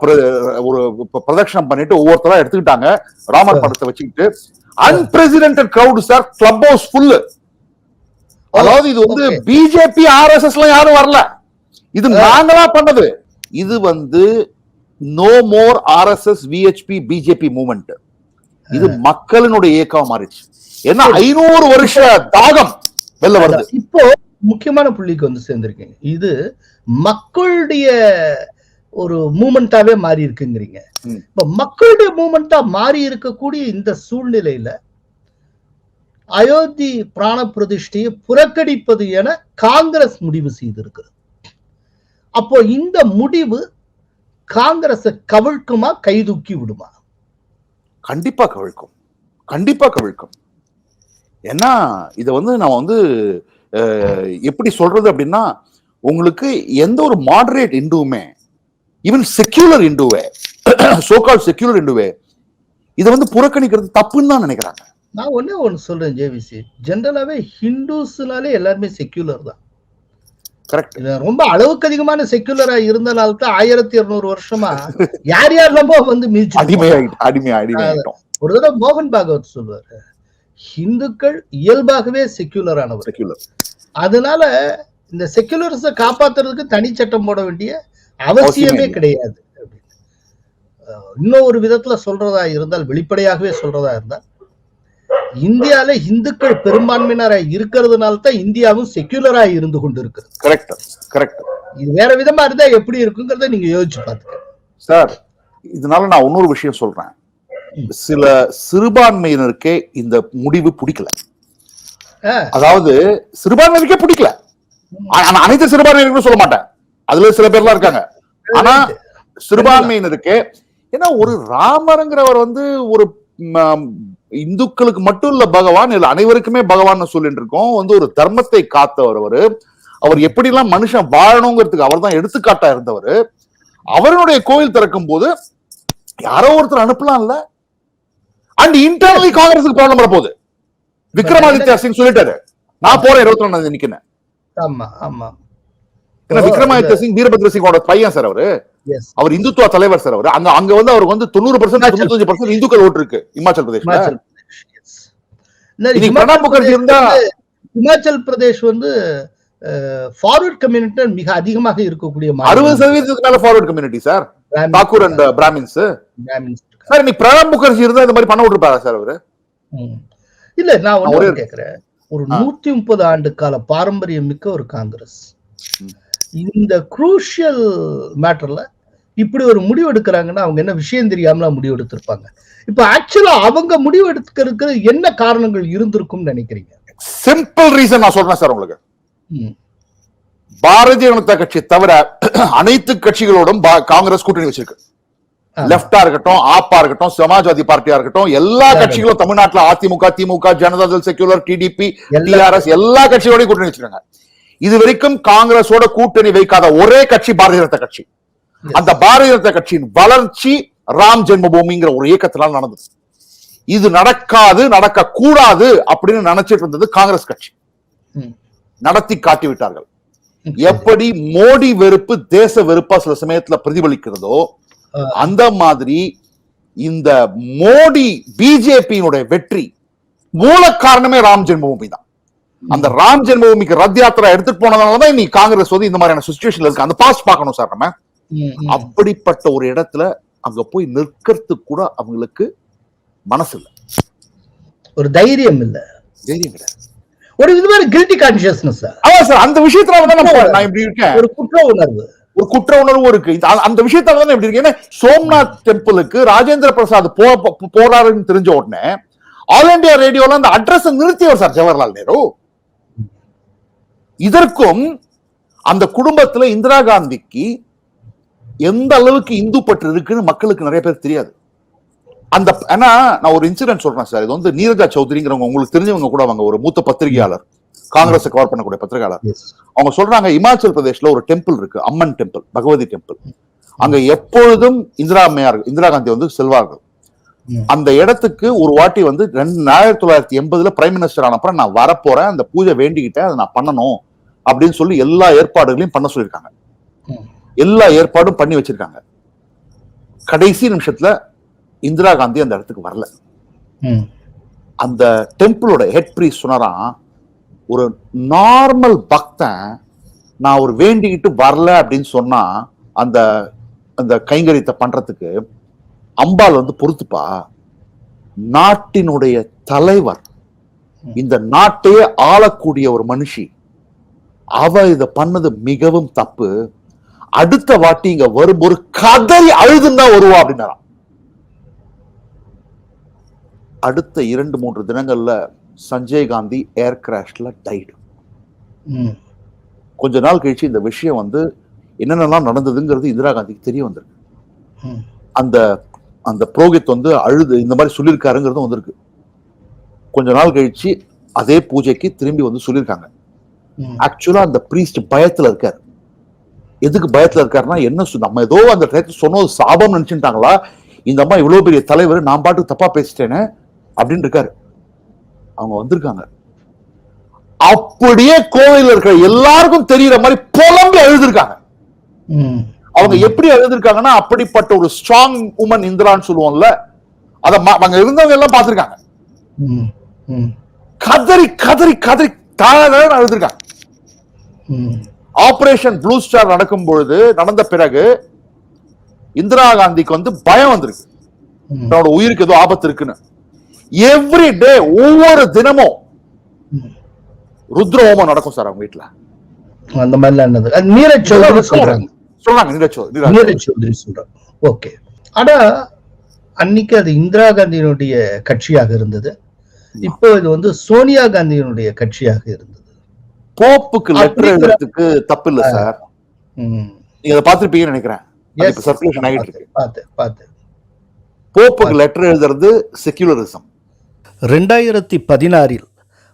Speaker 1: ஒரு பிரதட்சணம் பண்ணிட்டு ஒவ்வொருத்தரா எடுத்துக்கிட்டாங்க ராமர் படத்தை வச்சுக்கிட்டு. Unprecedented crowd sir, club house full. அதாவது இது வந்து பிஜேபி RSS யாரும் வரல, இது நாங்களா பண்ணது. இது வந்து no more RSS VHP BJP movement. இது மக்களினுடைய இயக்கம் மாறிடுச்சு. ஏன்னா 500 வருஷ தாகம் வெளில வருது.
Speaker 3: இப்போ முக்கியமான புள்ளிக்கு வந்து சேர்ந்திருக்கீங்க. இது மக்களுடைய ஒரு மூமெண்டாவே மாறி இருக்குங்கிறீங்க. இப்ப மக்களுடைய மூமெண்டா மாறி இருக்கக்கூடிய இந்த சூழ்நிலையில அயோத்தி பிராண பிரதிஷ்டையை புறக்கணிப்பது என காங்கிரஸ் முடிவு செய்திருக்கிறது. அப்போ இந்த முடிவு காங்கிரஸை கவிழ்க்குமா, கைதூக்கி விடுமா?
Speaker 1: கண்டிப்பா கவிழ்க்கும், கண்டிப்பா கவிழ்க்கும். ஏன்னா இத வந்து நான் வந்து எப்படி சொல்றது அப்படின்னா, உங்களுக்கு எந்த ஒரு மாடரேட் இந்துவுமே, ஈவன் செக்யூலர் இந்துவே, சோ கால்ட் செக்யூலர் இந்துவே, இதை வந்து புறக்கணிக்கிறது தப்புன்னு தான் நினைக்கிறாங்க.
Speaker 3: நான் ஒண்ணு சொல்றேன் ஜேவிசி, ஜென்ரலாவே ஹிந்துஸ்னாலே எல்லாருமே செக்யூலர் தான்.
Speaker 1: கரெக்ட்.
Speaker 3: ரொம்ப அளவுக்கு அதிகமான செக்யூலரா இருந்தனால தான் 1200 வருஷமா யார் யாரெல்லாமோ வந்து
Speaker 1: அடிமையாயிட்டோம்.
Speaker 3: ஒரு தடவை மோகன் பாகவத் சொல்லுவாரு, ஹிந்துக்கள் இயல்பாகவே செக்யூலர் ஆனவர், அதனால இந்த செக்யூலரிச காப்பாத்துறதுக்கு தனி சட்டம் போட வேண்டிய அவசியமே கிடையாது. இன்னும் ஒரு விதத்துல சொல்றதா இருந்தால், வெளிப்படையாகவே சொல்றதா இருந்தால், இந்தியால இந்துக்கள் பெரும்பான்மையினரா இருக்கிறதுனால தான் இந்தியாவும் செக்யூலரா இருந்து கொண்டு இருக்கிறது.
Speaker 1: Correct correct.
Speaker 3: இது வேற விதமா இருந்தா எப்படி இருக்குங்கிறத நீங்க யோசிச்சு பாத்துக்க
Speaker 1: சார். இதனால நான் இன்னொரு விஷயம் சொல்றேன், சில சிறுபான்மையினருக்கே இந்த முடிவு பிடிக்கல. அதாவது சிறுபான்மையினருக்கே பிடிக்கல, அனைத்து சிறுபான்மையினருக்கும் சொல்ல மாட்டேன், அதுல சில பேர்லாம் இருக்காங்க. ஆனா சிறுபான்மையினருக்கு, ஏன்னா ஒரு ராமருங்கிறவர் வந்து ஒரு இந்துக்களுக்கு மட்டும் இல்ல பகவான், இல்ல அனைவருக்குமே பகவான் சொல்லிட்டு இருக்கோம். வந்து ஒரு தர்மத்தை காத்தவர் அவரு. அவர் எப்படி எல்லாம் மனுஷன் வாழணுங்கிறதுக்கு அவர் தான் எடுத்துக்காட்டா இருந்தவர். அவருடைய கோயில் திறக்கும் போது யாரோ ஒருத்தர் அனுப்பலாம்ல. அண்ட் இன்டர்னலி காங்கிரஸுக்கு ப்ராப்ளம் வரப்போகுது. விக்ரமாதித்யா சிங் சொல்லிட்டாரு, நான் போறேன் 22 நிக்கிறேன்.
Speaker 3: ஆமா ஆமா.
Speaker 1: விக்ரமாதித்யா சிங் வீரபத்ர சிங்கோட பையன் சார் அவரு. அவர் இந்துத்துவ தலைவர் சார் அவரு. அங்க வந்து அவருக்கு வந்து 90% 95% இந்துக்கள் ஓட்டு இருக்கு இமாச்சல் பிரதேஷ்ல. பிரணாப் முகர்ஜி இருந்தா
Speaker 3: இமாச்சல் பிரதேஷ் வந்து ஃபார்வர்ட் கம்யூனிட்டி மிக அதிகமாக இருக்கக்கூடிய
Speaker 1: 60% மேல forward community sir, Thakur and Brahmins. Sir இன்னைக்கு பிரணாப் முகர்ஜி இருந்தா இந்த மாதிரி பண்ண விட்டுருப்பாரா சார் அவரு?
Speaker 3: இல்ல, நான் ஒண்ணு கேக்குறேன். ஒரு 130 ஆண்டு கால பாரம்பரியம் மிக்க ஒரு காங்கிரஸ் இந்த குரூஷியல் மேட்டர்ல இப்படி ஒரு முடிவு எடுக்கிறாங்கன்னா அவங்க என்ன விஷயம் தெரியாமல முடிவு எடுத்திருப்பாங்க. இப்ப ஆக்சுவலா அவங்க முடிவு எடுக்கிறதுக்கு என்ன காரணங்கள் இருந்திருக்கும் நினைக்கிறீங்க?
Speaker 1: சிம்பிள் ரீசன் நான் சொல்றேன் சார் உங்களுக்கு. பாரதிய ஜனதா கட்சி தவிர அனைத்து கட்சிகளோடும் காங்கிரஸ் கூட்டணி வச்சிருக்கு. லெப்டா இருக்கட்டும், ஆப்பா இருக்கட்டும், சமாஜ்வாதி பார்ட்டியா இருக்கட்டும், எல்லா கட்சிகளும் தமிழ்நாட்டுல அதிமுக, திமுக, ஜனதாதள், செக்யூலர், டிடிபி, டிஆர்எஸ் எல்லா கட்சிகளோடையும் கூட்டணி வச்சிருக்காங்க. இது வரைக்கும் காங்கிரஸோட கூட்டணி வைக்காத ஒரே கட்சி பாரதிய ஜனதா கட்சி. அந்த பாரதிய ஜனதா கட்சியின் வளர்ச்சி ராம் ஜென்மபூமிங்கிற ஒரு இயக்கத்தினால் நடந்தது. இது நடக்காது, நடக்க கூடாது அப்படின்னு நினைச்சிட்டு இருந்தது காங்கிரஸ் கட்சி. நடத்தி காட்டி விட்டார்கள். எப்படி மோடி வெறுப்பு தேச வெறுப்பா சில சமயத்துல பிரதிபலிக்கிறதோ அந்த மாதிரி இந்த மோடி பிஜேபியினுடைய வெற்றி மூல காரணமே ராம் ஜென்மபூமி தான். அந்த ராம் ஜென்மபூமிக்கு ரத் யாத்திரா எடுத்துட்டு போனதுனாலதான் இன்னைக்கு காங்கிரஸ் வந்து இந்த மாதிரியான சிச்சுவேஷன்ல இருக்கு. அந்த பாஸ்ட் பார்க்கணும் சார் நம்ம. அப்படிப்பட்ட ஒரு இடத்துல அங்க போய் நிற்கிறதுக்கு கூட அவங்களுக்கு மனசு இல்ல, ஒரு தைரியம் இல்ல, தைரியம் கிடையாது, ஒரு இது மாதிரி கில்ட்டி கான்ஷியஸ்னஸ். அதான் சார், அந்த விஷயத்துல நான் இப்படி இருக்கேன், ஒரு குற்ற உணர்வு இருக்கு. அந்த விஷயத்தால தான் எப்படி இருக்கு. ஏன்னா சோம்நாத் டெம்பிளுக்கு ராஜேந்திர பிரசாத் போறாருன்னு தெரிஞ்ச உடனே ஆல் இண்டியா ரேடியோல அந்த அட்ரஸ் நிறுத்தியவர் சார் ஜவஹர்லால் நேரு. இதற்கும் அந்த குடும்பத்துல இந்திரா காந்திக்கு எந்த அளவுக்கு இந்து பற்று இருக்குன்னு மக்களுக்கு நிறைய பேர் தெரியாது. அந்த ஏன்னா நான் ஒரு இன்சிடென்ட் சொல்றேன் சார். இது வந்து நீரஜா சௌத்ரிங்கிறவங்க, உங்களுக்கு தெரிஞ்சவங்க கூட, அவங்க ஒரு மூத்த பத்திரிகையாளர், காங்கிரஸ் கவர் பண்ணக்கூடிய பத்திரிகையாளர். அவங்க சொல்றாங்க, இமாச்சல் பிரதேஷ்ல ஒரு டெம்பிள் இருக்கு, அம்மன் டெம்பிள், பகவதி டெம்பிள். அங்க எப்பொழுதும் இந்திரா காந்தி வந்து செல்வார்கள். அந்த இடத்துக்கு ஒரு வாட்டி வந்து 1980 பிரைம் மினிஸ்டர் ஆன அப்புறம் நான் வரப்போறேன், அந்த பூஜை வேண்டிக்கிட்டேன், அதை நான் பண்ணணும் அப்படின்னு சொல்லி எல்லா ஏற்பாடுகளையும் பண்ண சொல்லியிருக்காங்க. எல்லா ஏற்பாடும் பண்ணி வச்சிருக்காங்க. கடைசி நிமிஷத்துல இந்திரா காந்தி அந்த இடத்துக்கு வரல. அந்த டெம்பிளோட ஹெட் பிரீஸ்ட் சொன்னாராம், ஒரு நார்மல் பக்தன் நான் ஒரு வேண்டிக்கிட்டு வரல அப்படின்னு சொன்னா அந்த அந்த கைங்கரியத்தை பண்றதுக்கு அம்பாள் வந்து பொறுத்துப்பா, நாட்டினுடைய தலைவர், இந்த நாட்டையே ஆளக்கூடிய ஒரு மனுஷி, அவ இத பண்ணது மிகவும் தப்பு. அடுத்த வாட்டி இங்க வரும் ஒரு கதறி அழுதுன்னா வருவா அப்படின்னாராம். அடுத்த 2-3 தினங்கள்ல சஞ்சய் காந்தி ஏர் கிராஷ்ல டைடு. கொஞ்ச நாள் கழிச்சு இந்த விஷயம் வந்து என்னென்னலாம் நடந்ததுங்கிறது இந்திரா காந்திக்கு தெரிய வந்திருக்கு. அந்த அந்த புரோகித் வந்து அழுது இந்த மாதிரி சொல்லியிருக்காருங்கிறது வந்திருக்கு. கொஞ்ச நாள் கழிச்சு அதே பூஜைக்கு திரும்பி வந்து சொல்லியிருக்காங்க. ஆக்சுவலா அந்த பிரீஸ்ட் பயத்துல இருக்காரு. எதுக்கு பயத்துல இருக்காருன்னா, என்ன நம்ம ஏதோ அந்த டயத்துல சொன்னது சாபம் நினைச்சுட்டாங்களா, இந்த அம்மா இவ்வளவு பெரிய தலைவர், நான் பாட்டுக்கு தப்பா பேசிட்டேன்னு அப்படின்னு இருக்காரு. அவங்க வந்திருக்காங்க, அப்படியே கோவில்ல இருக்கிற எல்லாருக்கும் தெரியற மாதிரி புலம்பி எழுதிருக்காங்க. அவங்க எப்படி எழுதிருக்காங்கன்னா, அப்படிப்பட்ட ஒரு ஸ்ட்ராங் உமன் இந்திரான்னு சொல்லுவோம்ல, அத அங்க இருந்தவங்க எல்லாம் பாத்திருக்காங்க. கதறி கதறி கதறி தாழ எழுதிருக்காங்க. ஆபரேஷன் ப்ளூ ஸ்டார் நடந்த பிறகு இந்திரா காந்திக்கு வந்து பயம் வந்திருக்கு, தன்னோட உயிருக்கு ஏதோ ஆபத்து இருக்குன்னு. எவ்ரி டே, ஒவ்வொரு தினமும் ருத்ர ஹோமம் நடக்கும் சார் அவங்க வீட்டுல.
Speaker 3: அந்த மாதிரி நீரஜ் சௌத்ரி சொல்றாங்க. நீரஜ் சௌத்ரி சொல்றாங்க. ஓகே. ஆனா அன்னைக்கு அது இந்திரா காந்தியினுடைய கட்சியாக இருந்தது, இப்போ இது வந்து சோனியா காந்தியினுடைய கட்சியாக இருந்தது.
Speaker 1: போப்புக்கு லெட்டர் எழுதுறதுக்கு தப்பு இல்ல சார், நீங்க அதை பார்த்திருப்பீங்கன்னு நினைக்கிறேன். சர்க்குலேஷன் ஆகிட்டு இருக்கு. போப்புக்கு லெட்டர் எழுதுறது செக்யூலரிசம்.
Speaker 4: 2016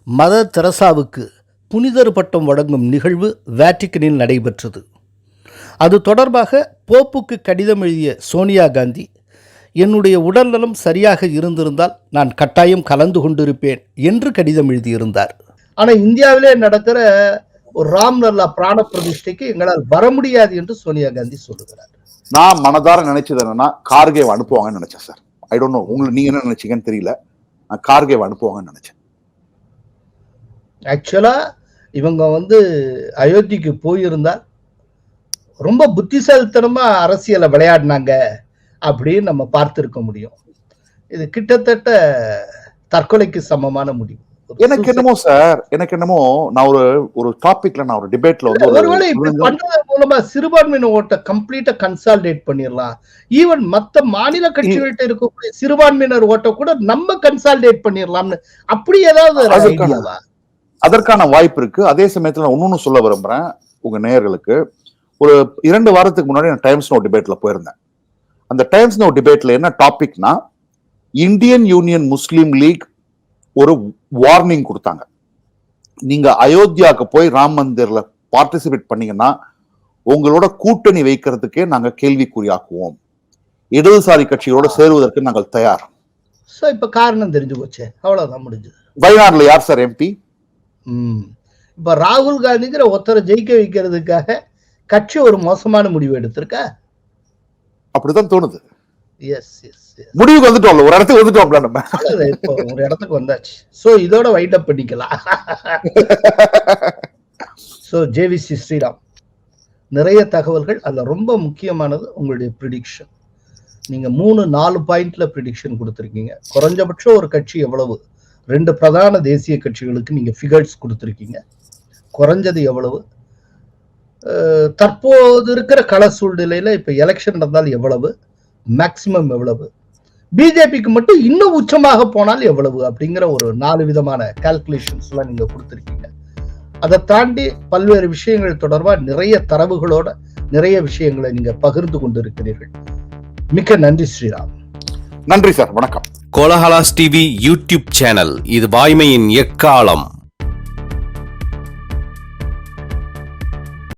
Speaker 4: மதர் தெரசாவுக்கு புனிதர் பட்டம் வழங்கும் நிகழ்வு வேட்டிக்கனில் நடைபெற்றது. அது தொடர்பாக போப்புக்கு கடிதம் எழுதிய சோனியா காந்தி, என்னுடைய உடல்நலம் சரியாக இருந்திருந்தால் நான் கட்டாயம் கலந்து கொண்டிருப்பேன் என்று கடிதம் எழுதியிருந்தார்.
Speaker 3: ஆனா இந்தியாவிலே நடக்கிற ஒரு ராம்லல்லா பிராண பிரதிஷ்டைக்கு எங்களால் வர முடியாது என்று சோனியா காந்தி சொல்லுகிறார்.
Speaker 1: நான் மனதார நினைச்சது என்னன்னா, கார்கே அனுப்புவாங்கன்னு நினைச்சேன் சார். ஐ டோன்ட் நோ, உங்களுக்கு நீங்க என்ன நினைச்சீங்கன்னு தெரியல. நான் கார்கே அனுப்புவாங்கன்னு நினைச்சேன்.
Speaker 3: ஆக்சுவலா இவங்க வந்து அயோத்திக்கு போயிருந்தா ரொம்ப புத்திசாலித்தனமா அரசியலை விளையாடினாங்க அப்படின்னு நம்ம பார்த்திருக்க முடியும். இது கிட்டத்தட்ட தற்கொலைக்கு சமமான முடிவு.
Speaker 1: எனக்கு என்னமோ சார், நான் ஒரு டாபிக்ல, நான் ஒரு டிபேட்ல வந்து
Speaker 3: ஒருவேளை இப்படி பண்றது மூலமா சிறுபான்மையின ஓட்டை கம்ப்ளீட்டா கன்சாலிடேட் பண்ணிடலாம். ஈவன் மத்த மாநில கட்சிகள்கிட்ட இருக்கக்கூடிய சிறுபான்மையினர் ஓட்டை கூட நம்ம கன்சாலிடேட் பண்ணிடலாம்னு அப்படி ஏதாவது
Speaker 1: அதற்கான வாய்ப்பு இருக்கு. அதே சமயத்துல நான் இன்னொன்னு சொல்ல விரும்புறேன் உங்க நேயர்களுக்கு. ஒரு 2 வாரத்துக்கு முன்னாடி நான் டைம்ஸ் நோ டிபேட்ல போயிருந்தேன். அந்த டைம்ஸ் நோ டிபேட்ல என்ன டாபிக்னா, இந்தியன் யூனியன் முஸ்லீம் லீக் ஒரு வார்னிங் கொடுத்தாங்க. நீங்க அயோத்தியாவுக்கு போய் ராம் மந்திர்ல பார்ட்டிசிபேட் பண்ணீங்கன்னா உங்களோட கூட்டணி வைக்கிறதுக்கே நாங்க கேள்விக்குறியாக்குவோம், இடதுசாரி கட்சியோட சேருவதற்கு நாங்கள் தயார்.
Speaker 3: இப்ப காரணம் தெரிஞ்சு போச்சு, அவ்வளவுதான் முடிஞ்சது.
Speaker 1: வயநாடுல யார் சார் எம்பி?
Speaker 3: இப்ப ராகுல் காந்திங்கிற ஒருத்தரை ஜெயிக்க வைக்கிறதுக்காக கட்சி ஒரு மோசமான முடிவு எடுத்திருக்க,
Speaker 1: அப்படிதான் தோணுது.
Speaker 3: எஸ்
Speaker 1: முடிவுக்கு வந்துட்டோம்ல, ஒரு இடத்துக்கு வந்துட்டோம்ல, நம்ம
Speaker 3: இப்போ ஒரு இடத்துக்கு வந்தாச்சு. சோ இதோட வைட் அப் பண்ணிக்கலாம். சோ ஜேவிசி ஸ்ரீராம், நிறைய தகவல்கள். அதுல ரொம்ப முக்கியமானது உங்களுடைய ப்ரிடிக்ஷன். நீங்க 3-4 பாயிண்ட்ல ப்ரிடிக்ஷன் கொடுத்திருக்கீங்க. குறைஞ்சபட்சம் ஒரு கட்சி எவ்வளவு, 2 பிரதான தேசிய கட்சிகளுக்கு நீங்க ஃபிகர்ஸ் கொடுத்திருக்கீங்க. குறைஞ்சது எவ்வளவு, தற்போது இருக்கிற கள சூழ்நிலையில இப்ப எலெக்ஷன் நடந்தால் எவ்வளவு, மேக்சிமம் எவ்வளவு, பிஜேபிக்கு மட்டும் இன்னும் உச்சமாக போனால் எவ்வளவு அப்படிங்கிற ஒரு 4 விதமான கால்குலேஷன்ஸ் எல்லாம் நீங்க கொடுத்திருக்கீங்க. அதை தாண்டி பல்வேறு விஷயங்கள் தொடர்பா நிறைய தரவுகளோட நிறைய விஷயங்களை நீங்க பகிர்ந்து கொண்டிருக்கிறீர்கள். மிக்க நன்றி ஸ்ரீராம்.
Speaker 1: நன்றி சார், வணக்கம்.
Speaker 2: கோலஹலாஸ் டிவி யூடியூப் சேனல், இது வாய்மையின் எக்காலம்.